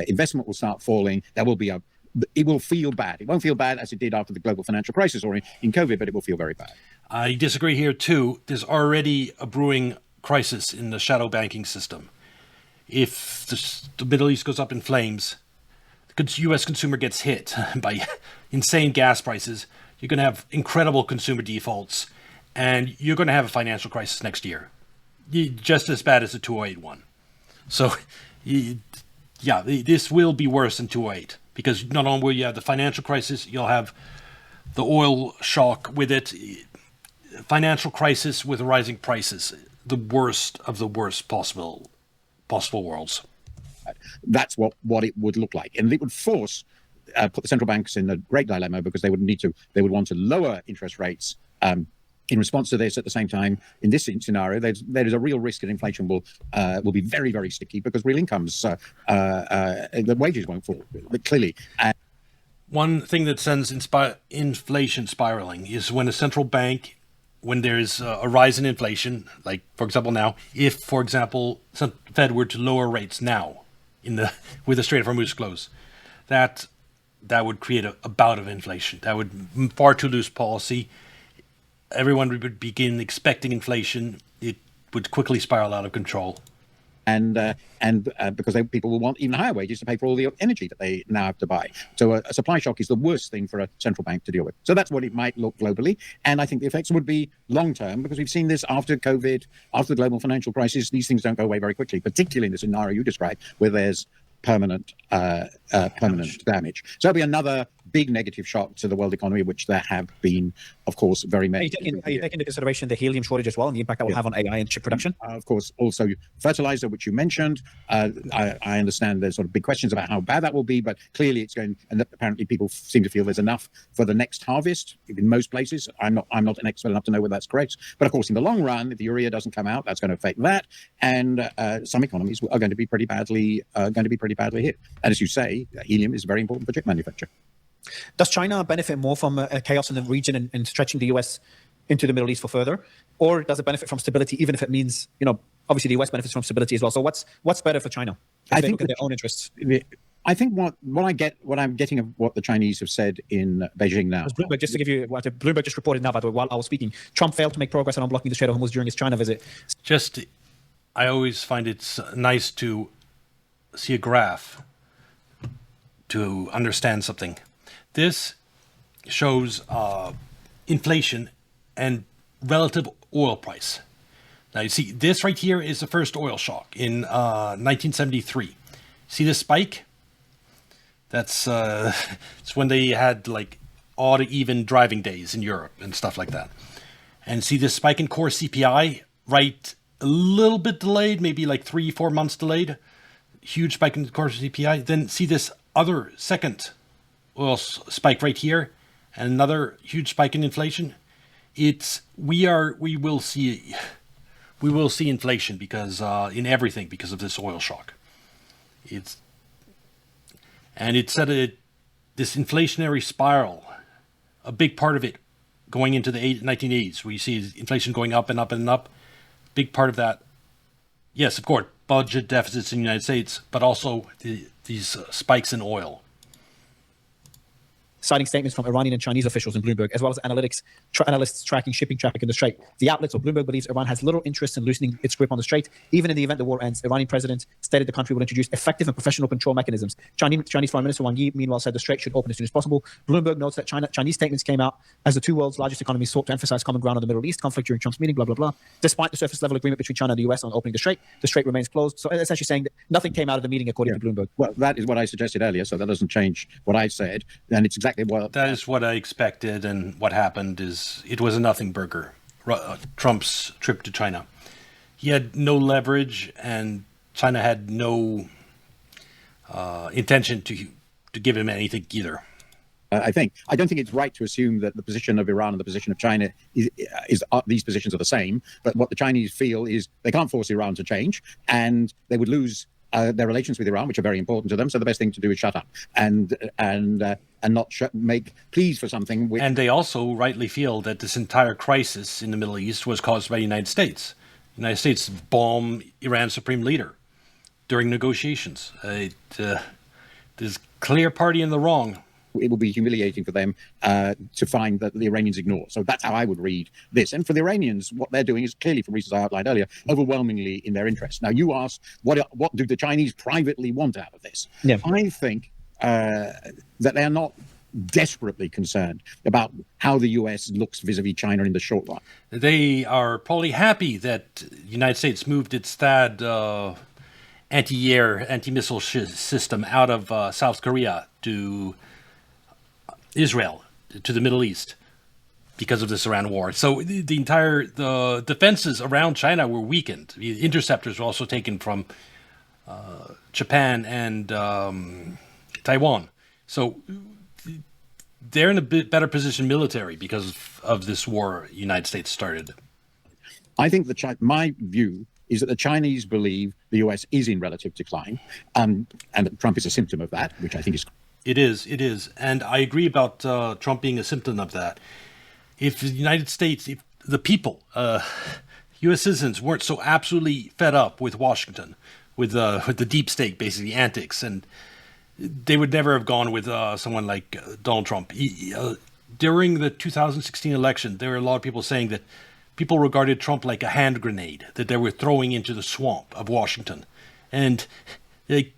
C: investment will start falling. It will feel bad. It won't feel bad as it did after the global financial crisis or in COVID, but it will feel very bad.
B: I disagree here too. There's already a brewing crisis in the shadow banking system. If the Middle East goes up in flames, the U.S. consumer gets hit by insane gas prices. You're going to have incredible consumer defaults, and you're going to have a financial crisis next year, just as bad as the 2008 one. So, yeah, this will be worse than 2008, because not only will you have the financial crisis, you'll have the oil shock with it, financial crisis with rising prices, the worst of the worst possible worlds.
C: That's what it would look like, and it would put the central banks in a great dilemma, because they would want to lower interest rates in response to this. At the same time, in this scenario, there is a real risk that inflation will be very, very sticky, because real incomes, the wages won't fall clearly.
B: One thing that sends inflation spiraling is when a central bank, when there's a rise in inflation, like for example now, if for example Fed were to lower rates now with the Strait of Hormuz closed, that would create a bout of inflation. That would far too loose policy. Everyone would begin expecting inflation. It would quickly spiral out of control.
C: And because people will want even higher wages to pay for all the energy that they now have to buy. So a supply shock is the worst thing for a central bank to deal with. So that's what it might look globally. And I think the effects would be long-term, because we've seen this after COVID, after the global financial crisis. These things don't go away very quickly, particularly in the scenario you described, where there's permanent damage. So it'll be another big negative shock to the world economy, which there have been, of course, very many.
A: Are you taking into consideration the helium shortage as well, and the impact that will have on AI and chip production?
C: Of course, also fertilizer, which you mentioned. I understand there's sort of big questions about how bad that will be, but clearly it's going, and apparently people seem to feel there's enough for the next harvest in most places. I'm not an expert enough to know whether that's correct, but of course, in the long run, if the urea doesn't come out, that's going to affect that, and some economies are going to be pretty badly hit. And as you say, helium is very important for chip manufacture.
A: Does China benefit more from chaos in the region and stretching the US into the Middle East for further, or does it benefit from stability, even if it means, obviously the US benefits from stability as well? So what's better for China?
C: I think
A: their own interests.
C: I think what I'm getting of what the Chinese have said in Beijing now.
A: Bloomberg, just to give you what Bloomberg just reported now, by the way, while I was speaking, Trump failed to make progress on unblocking the Strait of Hormuz during his China visit.
B: I always find it nice to see a graph to understand something. This shows inflation and relative oil price. Now you see this right here is the first oil shock in 1973. See this spike? That's it's when they had like odd even driving days in Europe and stuff like that. And see this spike in core CPI, right? A little bit delayed, maybe like 3-4 months delayed. Huge spike in core CPI. Then see this other second oil spike right here, and another huge spike in inflation. We will see inflation because in everything because of this oil shock. It said this inflationary spiral, a big part of it going into the 1980s, where you see inflation going up and up and up. Big part of that, yes, of course, budget deficits in the United States, but also these spikes in oil.
A: Citing statements from Iranian and Chinese officials in Bloomberg, as well as analysts tracking shipping traffic in the Strait. The outlet, so Bloomberg, believes Iran has little interest in loosening its grip on the Strait. Even in the event the war ends, Iranian president stated the country will introduce effective and professional control mechanisms. Chinese Foreign Minister Wang Yi, meanwhile, said the Strait should open as soon as possible. Bloomberg notes that Chinese statements came out as the two world's largest economies sought to emphasize common ground on the Middle East conflict during Trump's meeting, blah, blah, blah. Despite the surface-level agreement between China and the US on opening the Strait remains closed. So it's actually saying that nothing came out of the meeting, according to Bloomberg.
C: Well, that is what I suggested earlier, so that doesn't change what I said. And it's exactly what...
B: That is what I expected, and what happened is it was a nothing burger. Trump's trip to China. He had no leverage, and China had no intention to to give him anything either.
C: I don't think it's right to assume that the position of Iran and the position of China is these positions are the same. But what the Chinese feel is they can't force Iran to change, and they would lose their relations with Iran, which are very important to them. So the best thing to do is shut up and not make pleas for something.
B: And they also rightly feel that this entire crisis in the Middle East was caused by the United States. The United States bombed Iran's supreme leader during negotiations. There's clear party in the wrong.
C: It will be humiliating for them to find that the Iranians ignore. So that's how I would read this. And for the Iranians, what they're doing is clearly, for reasons I outlined earlier, overwhelmingly in their interest. Now, you asked, what do the Chinese privately want out of this?
A: Yeah.
C: I think that they're not desperately concerned about how the US looks vis-a-vis China in the short run.
B: They are probably happy that the United States moved its THAAD anti-air, anti-missile system out of South Korea to Israel, to the Middle East, because of this Iran war. So the defenses around China were weakened. The interceptors were also taken from Japan and Taiwan. So they're in a bit better position military because of this war the United States started.
C: I think my view is that the Chinese believe the US is in relative decline, and Trump is a symptom of that, which I think is.
B: It is. And I agree about Trump being a symptom of that. If the United States, if the people, U.S. citizens weren't so absolutely fed up with Washington, with the deep state, basically, antics, and they would never have gone with someone like Donald Trump. During the 2016 election, there were a lot of people saying that people regarded Trump like a hand grenade that they were throwing into the swamp of Washington. And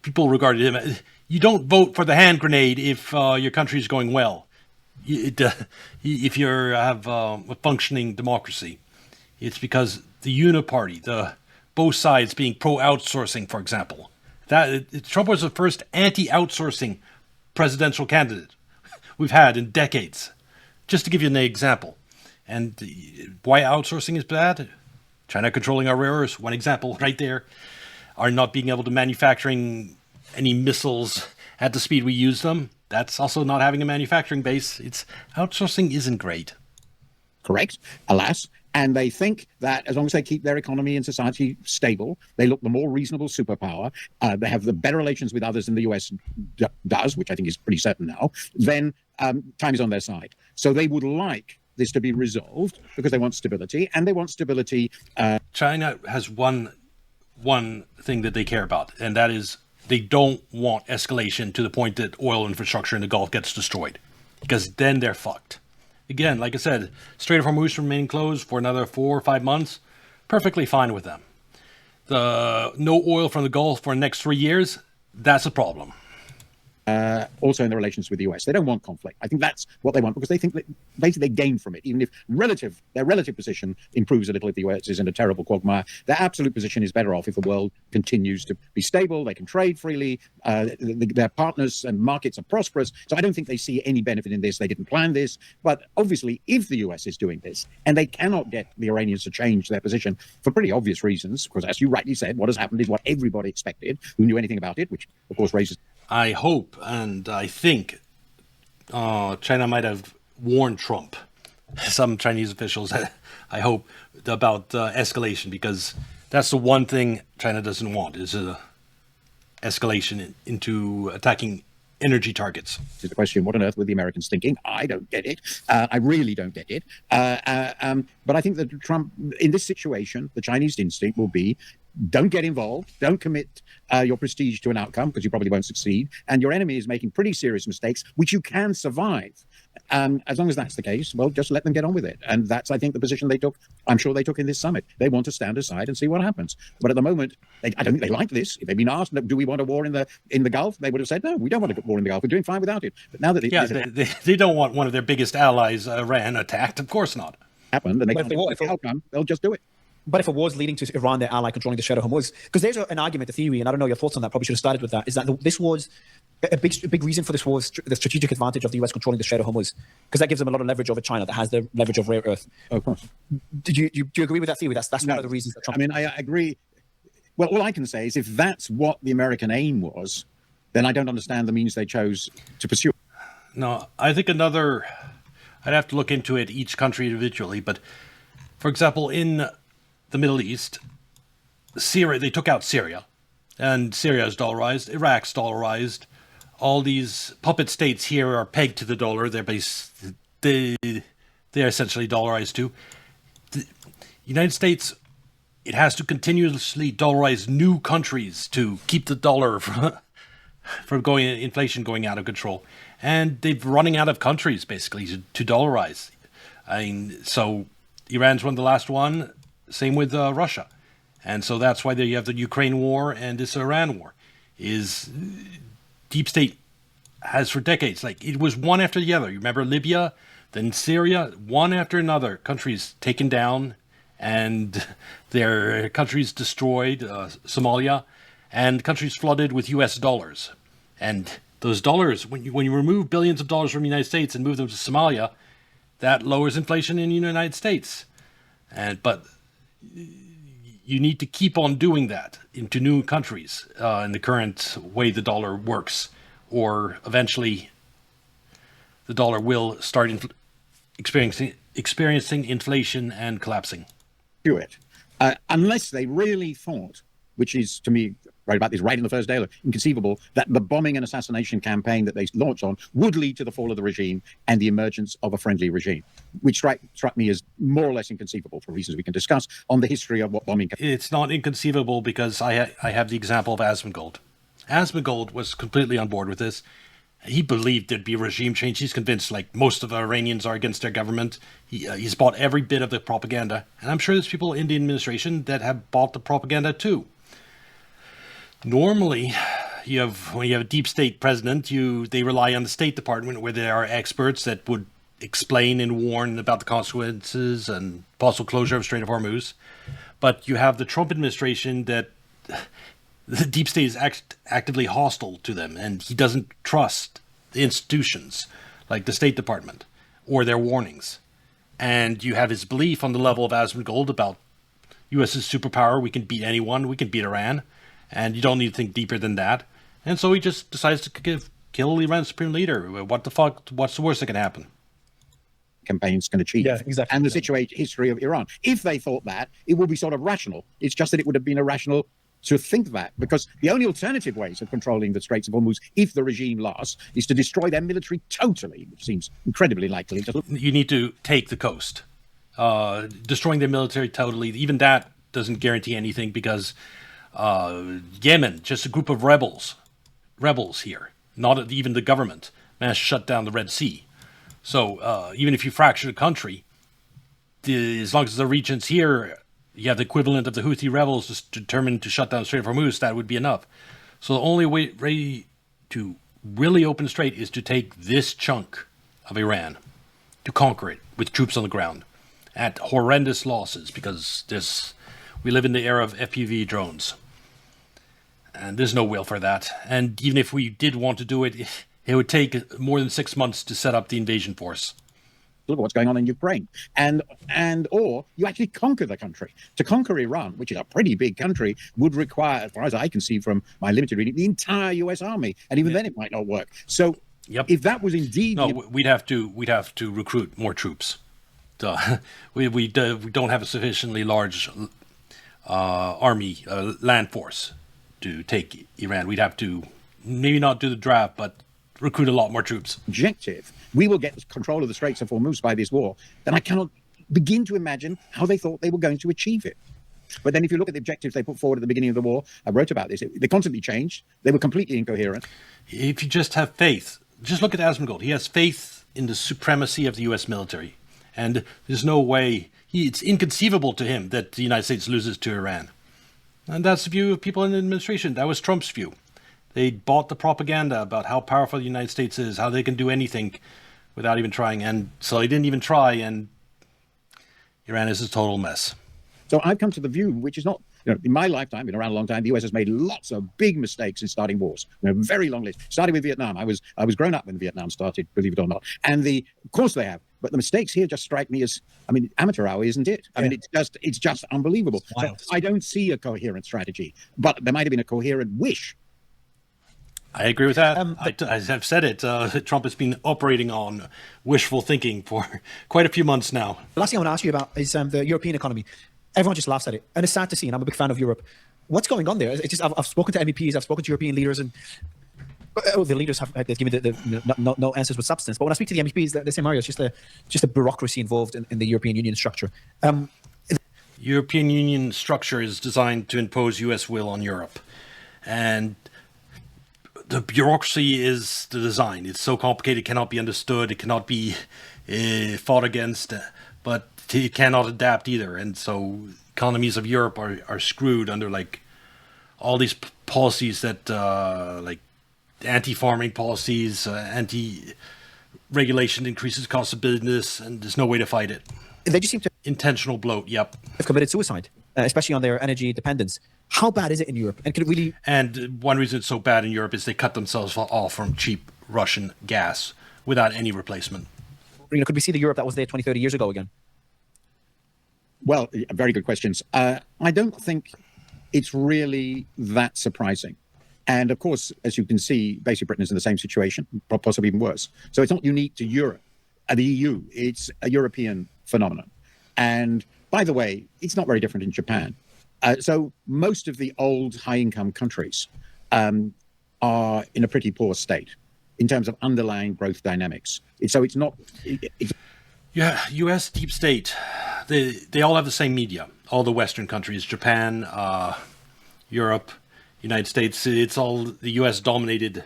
B: people regarded him. You don't vote for the hand grenade if your country is going well. If you have a functioning democracy, it's because the uniparty, both sides being pro-outsourcing, for example. Trump was the first anti-outsourcing presidential candidate we've had in decades. Just to give you an example. And why outsourcing is bad? China controlling our rare earths, one example right there. Are not being able to manufacturing any missiles at the speed we use them. That's also not having a manufacturing base. Outsourcing isn't great.
C: Correct, alas. And they think that as long as they keep their economy and society stable, they look the more reasonable superpower, they have the better relations with others than the US does, which I think is pretty certain now, then time is on their side. So they would like this to be resolved because they want stability, and they want stability.
B: China has one thing that they care about, and that is they don't want escalation to the point that oil infrastructure in the Gulf gets destroyed, because then they're fucked. Again, like I said, Strait of Hormuz remaining closed for another 4 or 5 months, perfectly fine with them. The no oil from the Gulf for the next 3 years, that's a problem.
C: Also in their relations with the US. They don't want conflict. I think that's what they want because they think that basically they gain from it. Even if their relative position improves a little if the US is in a terrible quagmire, their absolute position is better off if the world continues to be stable, they can trade freely, their partners and markets are prosperous. So I don't think they see any benefit in this. They didn't plan this. But obviously, if the US is doing this and they cannot get the Iranians to change their position for pretty obvious reasons, because as you rightly said, what has happened is what everybody expected who knew anything about it, which of course raises.
B: I hope and I think China might have warned Trump, some Chinese officials, I hope, about escalation, because that's the one thing China doesn't want is escalation into attacking energy targets.
C: Is the question, what on earth were the Americans thinking? I don't get it. I really don't get it. But I think that Trump, in this situation, the Chinese instinct will be, don't get involved, don't commit your prestige to an outcome because you probably won't succeed, and your enemy is making pretty serious mistakes, which you can survive. As long as that's the case, well, just let them get on with it. And that's, I think, the position they took, I'm sure they took in this summit. They want to stand aside and see what happens. But at the moment, I don't think they like this. If they'd been asked, do we want a war in the Gulf? They would have said, no, we don't want a war in the Gulf. We're doing fine without it. But now that
B: they don't want one of their biggest allies, Iran, attacked. Of course not.
C: Happened, and they can't get the outcome, they'll just do it.
A: But if a war is leading to Iran, their ally, controlling the Strait of Hormuz, because there's an argument, a theory, and I don't know your thoughts on that, probably should have started with that, is that this was a big reason for this was the strategic advantage of the US controlling the Strait of Hormuz, because that gives them a lot of leverage over China that has the leverage of rare earth.
C: Of course.
A: Do you agree with that theory? That's one of the reasons that Trump...
C: I mean, I agree. Well, all I can say is if that's what the American aim was, then I don't understand the means they chose to pursue.
B: No, I think I'd have to look into it, each country individually, but for example, in the Middle East, Syria, they took out Syria, and Syria is dollarized, Iraq's dollarized, all these puppet states here are pegged to the dollar, they're essentially dollarized too. The United States, it has to continuously dollarize new countries to keep the dollar from inflation going out of control. And they're running out of countries, basically, to dollarize. I mean, so Iran's one of the last one, same with Russia. And so that's why you have the Ukraine war and this Iran war. Is deep state has for decades, like it was one after the other. You remember Libya, then Syria, one after another, countries taken down and their countries destroyed, Somalia, and countries flooded with US dollars. And those dollars, when you remove billions of dollars from the United States and move them to Somalia, that lowers inflation in the United States. But you need to keep on doing that into new countries in the current way the dollar works, or eventually the dollar will start experiencing inflation and collapsing.
C: It, unless they really thought, which is to me right about this right in the first day, inconceivable, that the bombing and assassination campaign that they launched on would lead to the fall of the regime and the emergence of a friendly regime, which struck me as more or less inconceivable for reasons we can discuss on the history of what bombing.
B: It's not inconceivable because I have the example of Asmongold. Asmongold was completely on board with this. He believed there'd be a regime change. He's convinced, like most of the Iranians are against their government. He's bought every bit of the propaganda. And I'm sure there's people in the administration that have bought the propaganda too. Normally, when you have a deep state president, they rely on the State Department, where there are experts that would explain and warn about the consequences and possible closure of Strait of Hormuz. But you have the Trump administration that the deep state is actively hostile to them, and he doesn't trust the institutions like the State Department or their warnings. And you have his belief on the level of Asmongold about U.S. is superpower, we can beat anyone, we can beat Iran, and you don't need to think deeper than that. And so he just decides to kill Iran's supreme leader. What the fuck? What's the worst that can happen?
C: Campaigns can achieve.
A: Yeah, exactly.
C: And the history of Iran. If they thought that, it would be sort of rational. It's just that it would have been irrational to think that, because the only alternative ways of controlling the Straits of Hormuz, if the regime lasts, is to destroy their military totally, which seems incredibly likely.
B: You need to take the coast. Destroying their military totally, even that doesn't guarantee anything, because Yemen, just a group of rebels here, not even the government, managed to shut down the Red Sea. So even if you fracture the country, as long as the regions here, you have the equivalent of the Houthi rebels just determined to shut down the Strait of Hormuz, that would be enough. So the only way to really open the strait is to take this chunk of Iran, to conquer it with troops on the ground at horrendous losses, because we live in the era of FPV drones. And there's no will for that. And even if we did want to do it, it would take more than 6 months to set up the invasion force.
C: Look at what's going on in Ukraine, or you actually conquer the country. To conquer Iran, which is a pretty big country, would require, as far as I can see from my limited reading, the entire U.S. Army, and even then it might not work. So, if that was indeed,
B: we'd have to recruit more troops. We don't have a sufficiently large army land force to take Iran. We'd have to maybe not do the draft, but recruit a lot more troops.
C: Objective. We will get control of the Straits of Hormuz by this war. Then I cannot begin to imagine how they thought they were going to achieve it. But then if you look at the objectives they put forward at the beginning of the war, I wrote about this, they constantly changed. They were completely incoherent.
B: If you just have faith, just look at Asmongold. He has faith in the supremacy of the U.S. military. And there's no way, it's inconceivable to him that the United States loses to Iran. And that's the view of people in the administration. That was Trump's view. They bought the propaganda about how powerful the United States is, how they can do anything without even trying. And so they didn't even try, and Iran is a total mess.
C: So I've come to the view, which is not, in my lifetime, been around a long time, the US has made lots of big mistakes in starting wars. Very long list. Starting with Vietnam. I was grown up when Vietnam started, believe it or not. And of course they have. But the mistakes here just strike me as, amateur hour, isn't it? I mean, it's just unbelievable. So I don't see a coherent strategy, but there might have been a coherent wish.
B: I agree with that. I've said it. Trump has been operating on wishful thinking for quite a few months now.
A: The last thing I want to ask you about is the European economy. Everyone just laughs at it, and it's sad to see. And I'm a big fan of Europe. What's going on there? It's just I've spoken to MEPs, I've spoken to European leaders, and the leaders have they give me no answers with substance. But when I speak to the MEPs, they say, Mario, it's just a bureaucracy involved in the European Union structure.
B: European Union structure is designed to impose U.S. will on Europe, and the bureaucracy is the design. It's so complicated, it cannot be understood, it cannot be fought against, but it cannot adapt either. And so economies of Europe are screwed under like all these policies that like anti-farming policies, anti-regulation increases cost of business, and there's no way to fight it.
A: They just seem to
B: Intentional bloat, yep.
A: have committed suicide, especially on their energy dependence. How bad is it in Europe? And can it really...
B: And one reason it's so bad in Europe is they cut themselves off from cheap Russian gas without any replacement.
A: could we see the Europe that was there 20, 30 years ago again?
C: Well, very good questions. I don't think it's really that surprising. And of course, as you can see, basically Britain is in the same situation, possibly even worse. So it's not unique to Europe, the EU. It's a European phenomenon. And by the way, it's not very different in Japan. So most of the old high-income countries are in a pretty poor state in terms of underlying growth dynamics. So it's not...
B: Yeah, U.S. deep state, they all have the same media. All the Western countries, Japan, Europe, United States, it's all the U.S. dominated.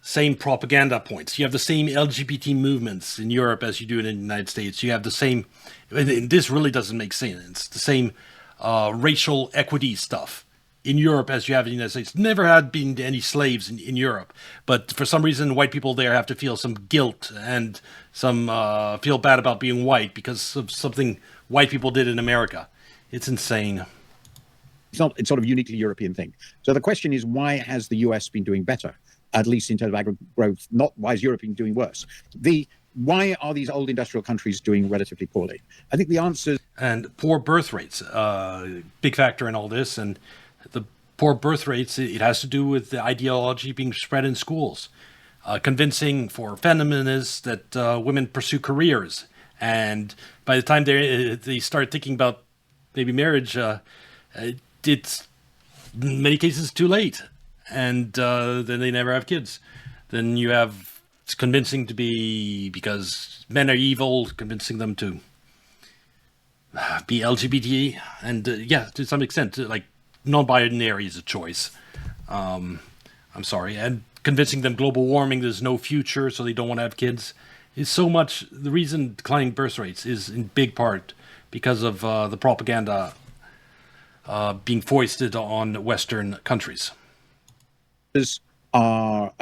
B: Same propaganda points. You have the same LGBT movements in Europe as you do in the United States. You have the same, and this really doesn't make sense, the same racial equity stuff in Europe as you have in the United States. Never had been any slaves in Europe, but for some reason white people there have to feel some guilt and some feel bad about being white because of something white people did in America. It's insane.
C: It's sort of a uniquely European thing. So the question is, why has the US been doing better, at least in terms of aggregate growth? Not why is Europe been doing worse? Why are these old industrial countries doing relatively poorly? I think the answer...
B: And poor birth rates, big factor in all this. And the poor birth rates, it has to do with the ideology being spread in schools. Convincing for feminists that women pursue careers. And by the time they start thinking about maybe marriage, it's in many cases too late. And then they never have kids. Then you have... It's convincing to be, because men are evil, convincing them to be LGBT. And yeah, to some extent, like non-binary is a choice. I'm sorry. And convincing them global warming, there's no future, so they don't want to have kids. Is so much, the reason declining birth rates is in big part because of the propaganda being foisted on Western countries.
C: Are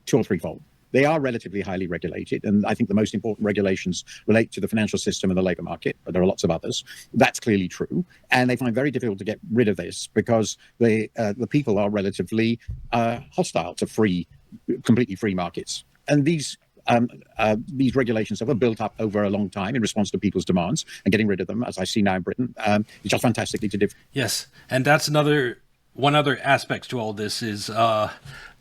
C: two or threefold. They are relatively highly regulated, and I think the most important regulations relate to the financial system and the labor market, but there are lots of others. That's clearly true, and they find it very difficult to get rid of this because the people are relatively hostile to completely free markets. And these regulations that were built up over a long time in response to people's demands, and getting rid of them, as I see now in Britain, is just fantastically to different.
B: Yes, and that's one other aspect to all this is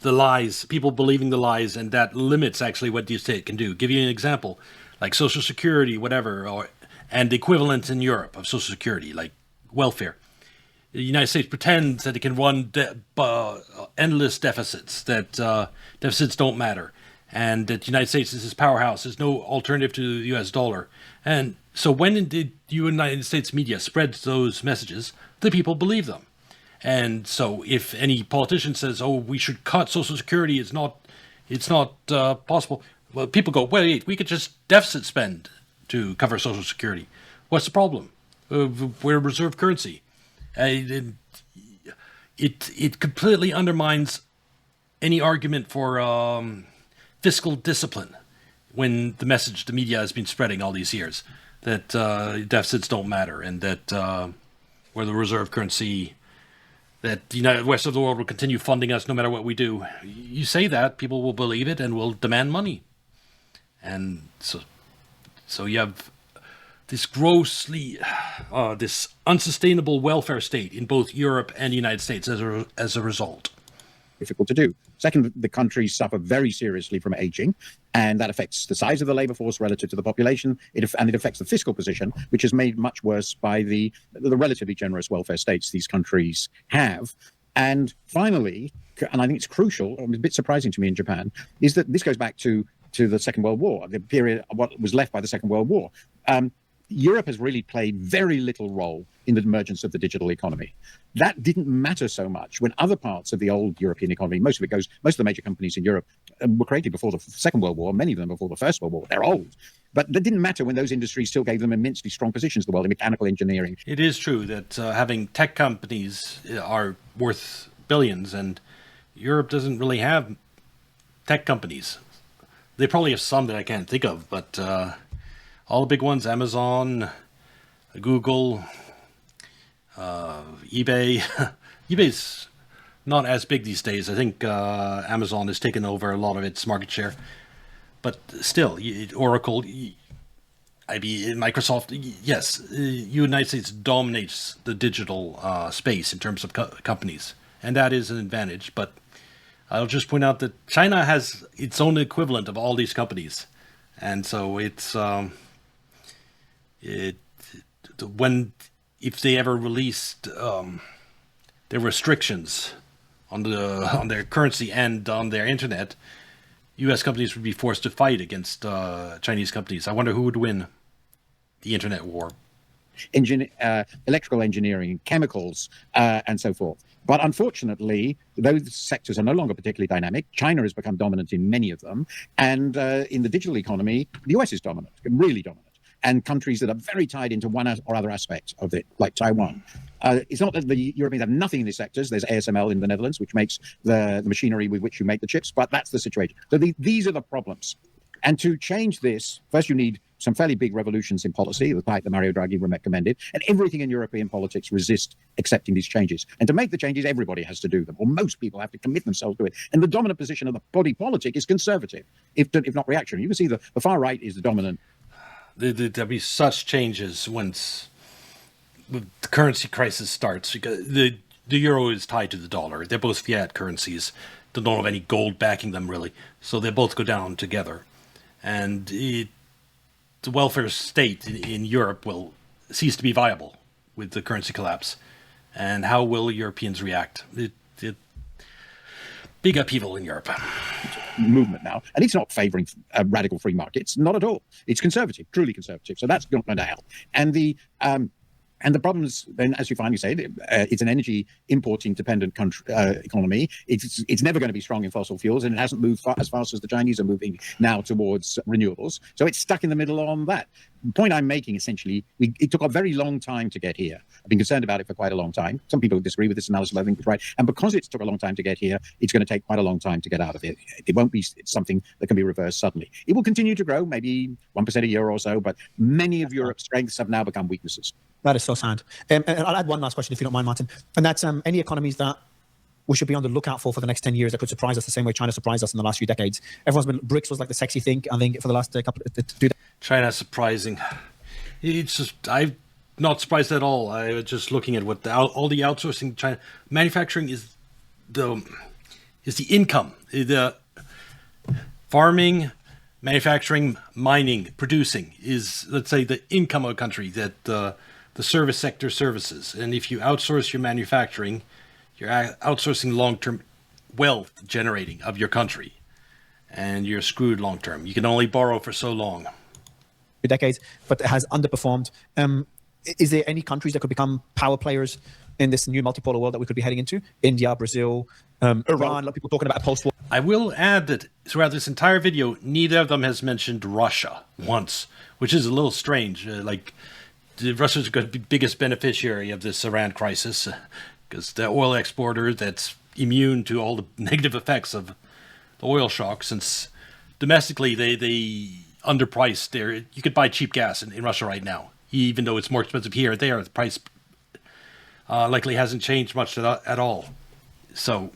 B: the lies, people believing the lies, and that limits actually what the state can do. Give you an example, like Social Security, whatever, and the equivalent in Europe of Social Security, like welfare. The United States pretends that it can run endless deficits, that deficits don't matter, and that the United States is this powerhouse. There's no alternative to the U.S. dollar. And so when did United States media spread those messages, the people believe them. And so if any politician says, oh, we should cut Social Security, it's not possible. Well, people go, wait, we could just deficit spend to cover Social Security. What's the problem? We're a reserve currency. It completely undermines any argument for fiscal discipline when the message the media has been spreading all these years that deficits don't matter and that we're the reserve currency, that the rest of the world will continue funding us no matter what we do. You say that, people will believe it and will demand money. And so you have this this unsustainable welfare state in both Europe and the United States as a result.
C: difficult to do. Second, the countries suffer very seriously from aging, and that affects the size of the labor force relative to the population, and it affects the fiscal position, which is made much worse by the relatively generous welfare states these countries have. And finally, and I think it's crucial, a bit surprising to me in Japan, is that this goes back to the Second World War, the period of what was left by the Second World War. Europe has really played very little role in the emergence of the digital economy. That didn't matter so much when other parts of the old European economy, most of the major companies in Europe were created before the Second World War, many of them before the First World War. They're old. But that didn't matter when those industries still gave them immensely strong positions in the world in mechanical engineering.
B: It is true that having tech companies are worth billions, and Europe doesn't really have tech companies. They probably have some that I can't think of, but all the big ones, Amazon, Google, eBay. eBay's not as big these days. I think Amazon has taken over a lot of its market share. But still, Oracle, IBM, Microsoft, yes, United States dominates the digital space in terms of companies. And that is an advantage. But I'll just point out that China has its own equivalent of all these companies. And so it's... if they ever released their restrictions on their currency and on their internet, U.S. companies would be forced to fight against Chinese companies. I wonder who would win the internet war.
C: Electrical engineering, chemicals, and so forth. But unfortunately, those sectors are no longer particularly dynamic. China has become dominant in many of them. And in the digital economy, the US is dominant, really dominant. And countries that are very tied into one or other aspect of it, like Taiwan. It's not that the Europeans have nothing in these sectors. There's ASML in the Netherlands, which makes the machinery with which you make the chips, but that's the situation. So these are the problems. And to change this, first you need some fairly big revolutions in policy, the type that Mario Draghi recommended, and everything in European politics resist accepting these changes. And to make the changes, everybody has to do them, or most people have to commit themselves to it. And the dominant position of the body politic is conservative, if not reactionary. You can see the far right is the dominant.
B: There'll be such changes once the currency crisis starts, because the euro is tied to the dollar. They're both fiat currencies. They don't have any gold backing them, really. So they both go down together. And the welfare state in Europe will cease to be viable with the currency collapse. And how will Europeans react? Big upheaval in Europe.
C: Movement now, and it's not favoring radical free markets, not at all. It's conservative, truly conservative. So that's not going to help. And the problems, then, as you finally said, it's an energy importing dependent country economy. It's never going to be strong in fossil fuels, and it hasn't moved as fast as the Chinese are moving now towards renewables. So it's stuck in the middle on that. The point I'm making, essentially, it took a very long time to get here. I've been concerned about it for quite a long time. Some people disagree with this analysis, but I think it's right. And because it took a long time to get here, it's going to take quite a long time to get out of it. It won't be something that can be reversed suddenly. It will continue to grow, maybe 1% a year or so, but many of Europe's strengths have now become weaknesses.
A: That is so sad. And I'll add one last question, if you don't mind, Martin. And that's any economies that we should be on the lookout for the next 10 years that could surprise us the same way China surprised us in the last few decades. BRICS was like the sexy thing, I think, for the last couple of...
B: China surprising. It's just, I'm not surprised at all. I was just looking at what all the outsourcing China manufacturing is the income. The farming, manufacturing, mining, producing is, let's say, the income of a country that the service sector services. And if you outsource your manufacturing, you're outsourcing long-term wealth generating of your country, and you're screwed long-term. You can only borrow for so long.
A: Decades, but it has underperformed. Is there any countries that could become power players in this new multipolar world that we could be heading into? India, Brazil, Iran, a lot of people talking about a post-war.
B: I will add that throughout this entire video, neither of them has mentioned Russia once, which is a little strange. Russia's the biggest beneficiary of this Iran crisis, because the oil exporter that's immune to all the negative effects of the oil shock, since domestically they underpriced there. You could buy cheap gas in Russia right now, even though it's more expensive here or there. The price likely hasn't changed much at all. So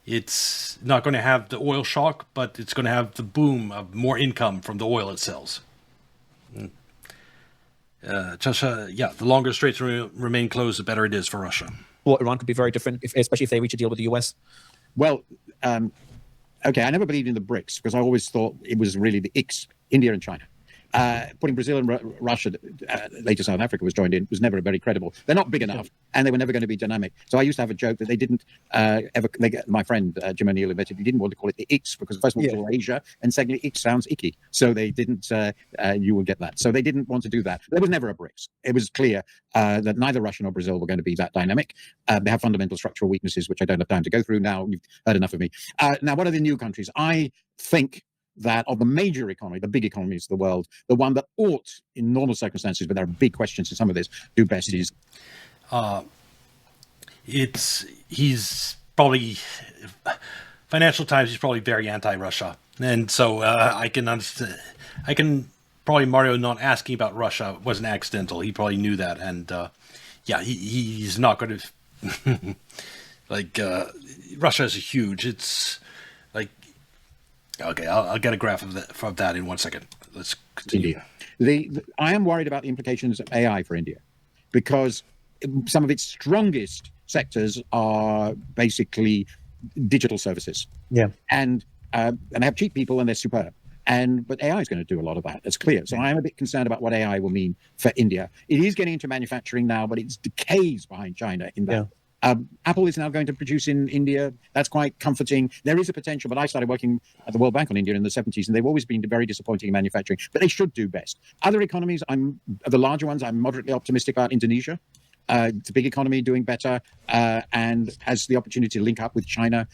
B: it's not going to have the oil shock, but it's going to have the boom of more income from the oil it sells. The longer straits remain closed, the better it is for Russia.
A: Well, Iran could be very different, especially if they reach a deal with the US.
C: Well, okay, I never believed in the BRICS because I always thought it was really the ICS, India and China. Putting Brazil and Russia, later South Africa was joined in, was never very credible. They're not big enough, and they were never going to be dynamic. So I used to have a joke that they didn't ever. My friend Jim O'Neill admitted he didn't want to call it the ICS because first of all, it's all Asia, and secondly, ICS sounds icky. So they didn't. You will get that. So they didn't want to do that. There was never a BRICS. It was clear that neither Russia nor Brazil were going to be that dynamic. They have fundamental structural weaknesses, which I don't have time to go through now. You've heard enough of me. Now, what are the new countries? I think that of the major economy, the big economies of the world, the one that ought, in normal circumstances, but there are big questions in some of this, do best is.
B: He's probably Financial Times. He's probably very anti-Russia, and so I can understand. I can probably Mario not asking about Russia wasn't accidental. He probably knew that, and he's not going to like Russia is huge. It's like. Okay, I'll get a graph of that in 1 second. Let's continue.
C: I am worried about the implications of AI for India because some of its strongest sectors are basically digital services.
A: Yeah.
C: And they have cheap people and they're superb. But AI is going to do a lot of that. It's clear. So I am a bit concerned about what AI will mean for India. It is getting into manufacturing now, but it's decades behind China in that. Yeah. Apple is now going to produce in India. That's quite comforting. There is a potential, but I started working at the World Bank on India in the 70s, and they've always been very disappointing in manufacturing, but they should do best. Other economies, the larger ones, I'm moderately optimistic about Indonesia. It's a big economy doing better and has the opportunity to link up with China,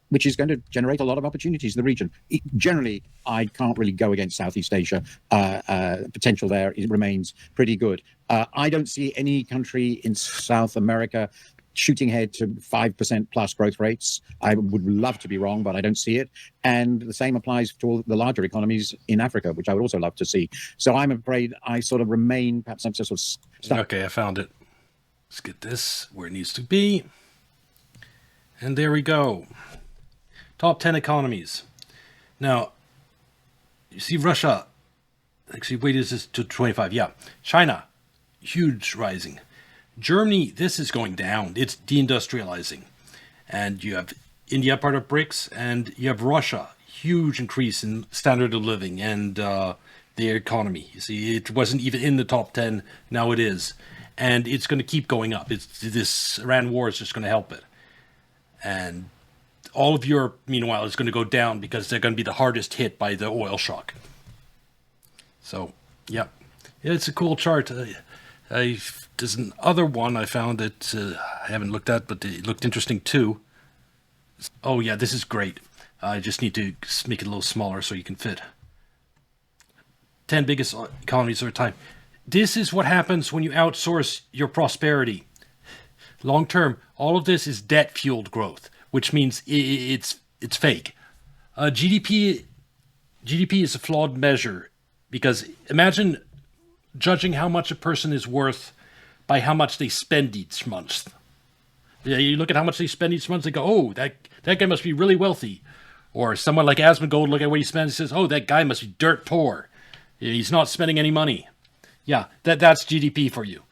C: which is going to generate a lot of opportunities in the region. Generally, I can't really go against Southeast Asia. Potential there remains pretty good. I don't see any country in South America shooting ahead to 5% plus growth rates. I would love to be wrong, but I don't see it. And the same applies to all the larger economies in Africa, which I would also love to see. So I'm afraid I sort of remain, perhaps I'm just sort of stuck.
B: Okay, I found it. Let's get this where it needs to be. And there we go. Top 10 economies. Now, you see Russia, actually, wait, is this to 25? Yeah. China, huge rising. Germany, this is going down. It's deindustrializing. And you have India, part of BRICS, and you have Russia, huge increase in standard of living and their economy. You see, it wasn't even in the top 10. Now it is. And it's going to keep going up. This Iran war is just going to help it. And all of Europe, meanwhile, is going to go down because they're going to be the hardest hit by the oil shock. So, yeah, it's a cool chart. There's another one I found that I haven't looked at, but it looked interesting too. Oh, yeah, this is great. I just need to make it a little smaller so you can fit. 10 biggest economies over time. This is what happens when you outsource your prosperity. Long term, all of this is debt-fueled growth, which means it's fake. GDP is a flawed measure because imagine judging how much a person is worth by how much they spend each month. Yeah, you look at how much they spend each month, they go, oh, that guy must be really wealthy. Or someone like Asmongold, look at what he spends, he says, oh, that guy must be dirt poor. He's not spending any money. Yeah, that's GDP for you.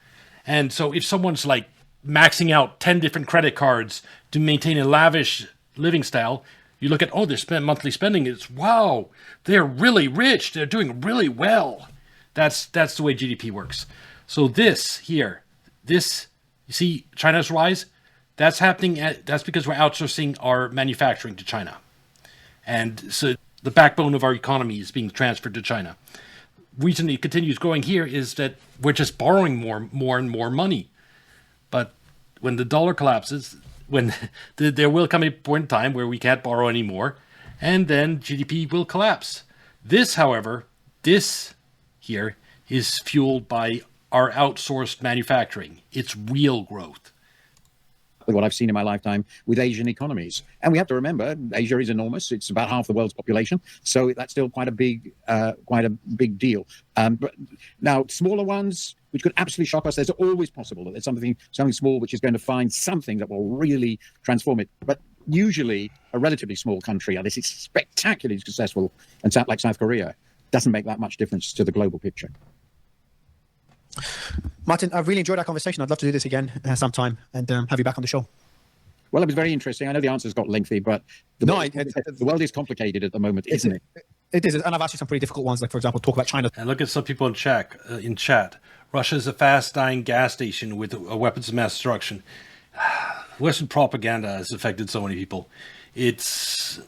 B: And so if someone's like maxing out 10 different credit cards to maintain a lavish living style, you look at, oh, their monthly spending is, wow, they're really rich. They're doing really well. That's the way GDP works. So this here, you see China's rise? That's happening. That's because we're outsourcing our manufacturing to China. And so the backbone of our economy is being transferred to China. Reason it continues growing here is that we're just borrowing more and more money. But when the dollar collapses, when there will come a point in time where we can't borrow anymore, and then GDP will collapse. This, however, here is fueled by our outsourced manufacturing. It's real growth.
C: What I've seen in my lifetime with Asian economies. And we have to remember, Asia is enormous. It's about half the world's population. So that's still quite a big deal. But now, smaller ones, which could absolutely shock us, there's always possible that there's something small which is going to find something that will really transform it. But usually, a relatively small country, unless it's spectacularly successful, and like South Korea, doesn't make that much difference to the global picture.
A: Martin, I've really enjoyed our conversation. I'd love to do this again sometime and have you back on the show.
C: Well, it was very interesting. I know the answers got lengthy, but the world is complicated at the moment, isn't it?
A: It is, and I've asked you some pretty difficult ones, like, for example, talk about China.
B: And look at some people in chat. Russia is a fast-dying gas station with weapons of mass destruction. Western propaganda has affected so many people. It's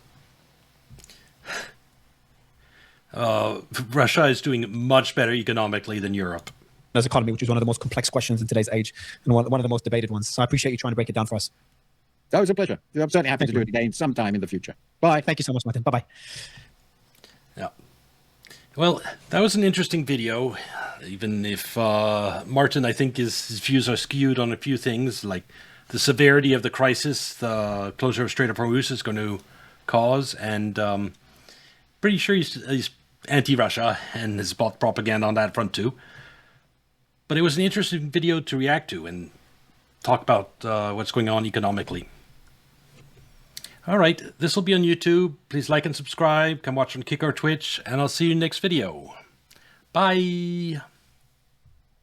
B: Russia is doing much better economically than Europe
A: as economy, which is one of the most complex questions in today's age and one of the most debated ones. So I appreciate you trying to break it down for us.
C: That was a pleasure. I'm certainly happy to do it again sometime in the future. Bye.
A: Thank you so much, Martin. Bye-bye.
B: Yeah. Well, that was an interesting video, even if Martin, I think his views are skewed on a few things, like the severity of the crisis the closure of Strait of Hormuz is going to cause, and pretty sure he's anti-Russia and has bought propaganda on that front too. But it was an interesting video to react to and talk about what's going on economically. All right, this will be on YouTube. Please like and subscribe. Come watch on Kick or Twitch, and I'll see you next video. Bye.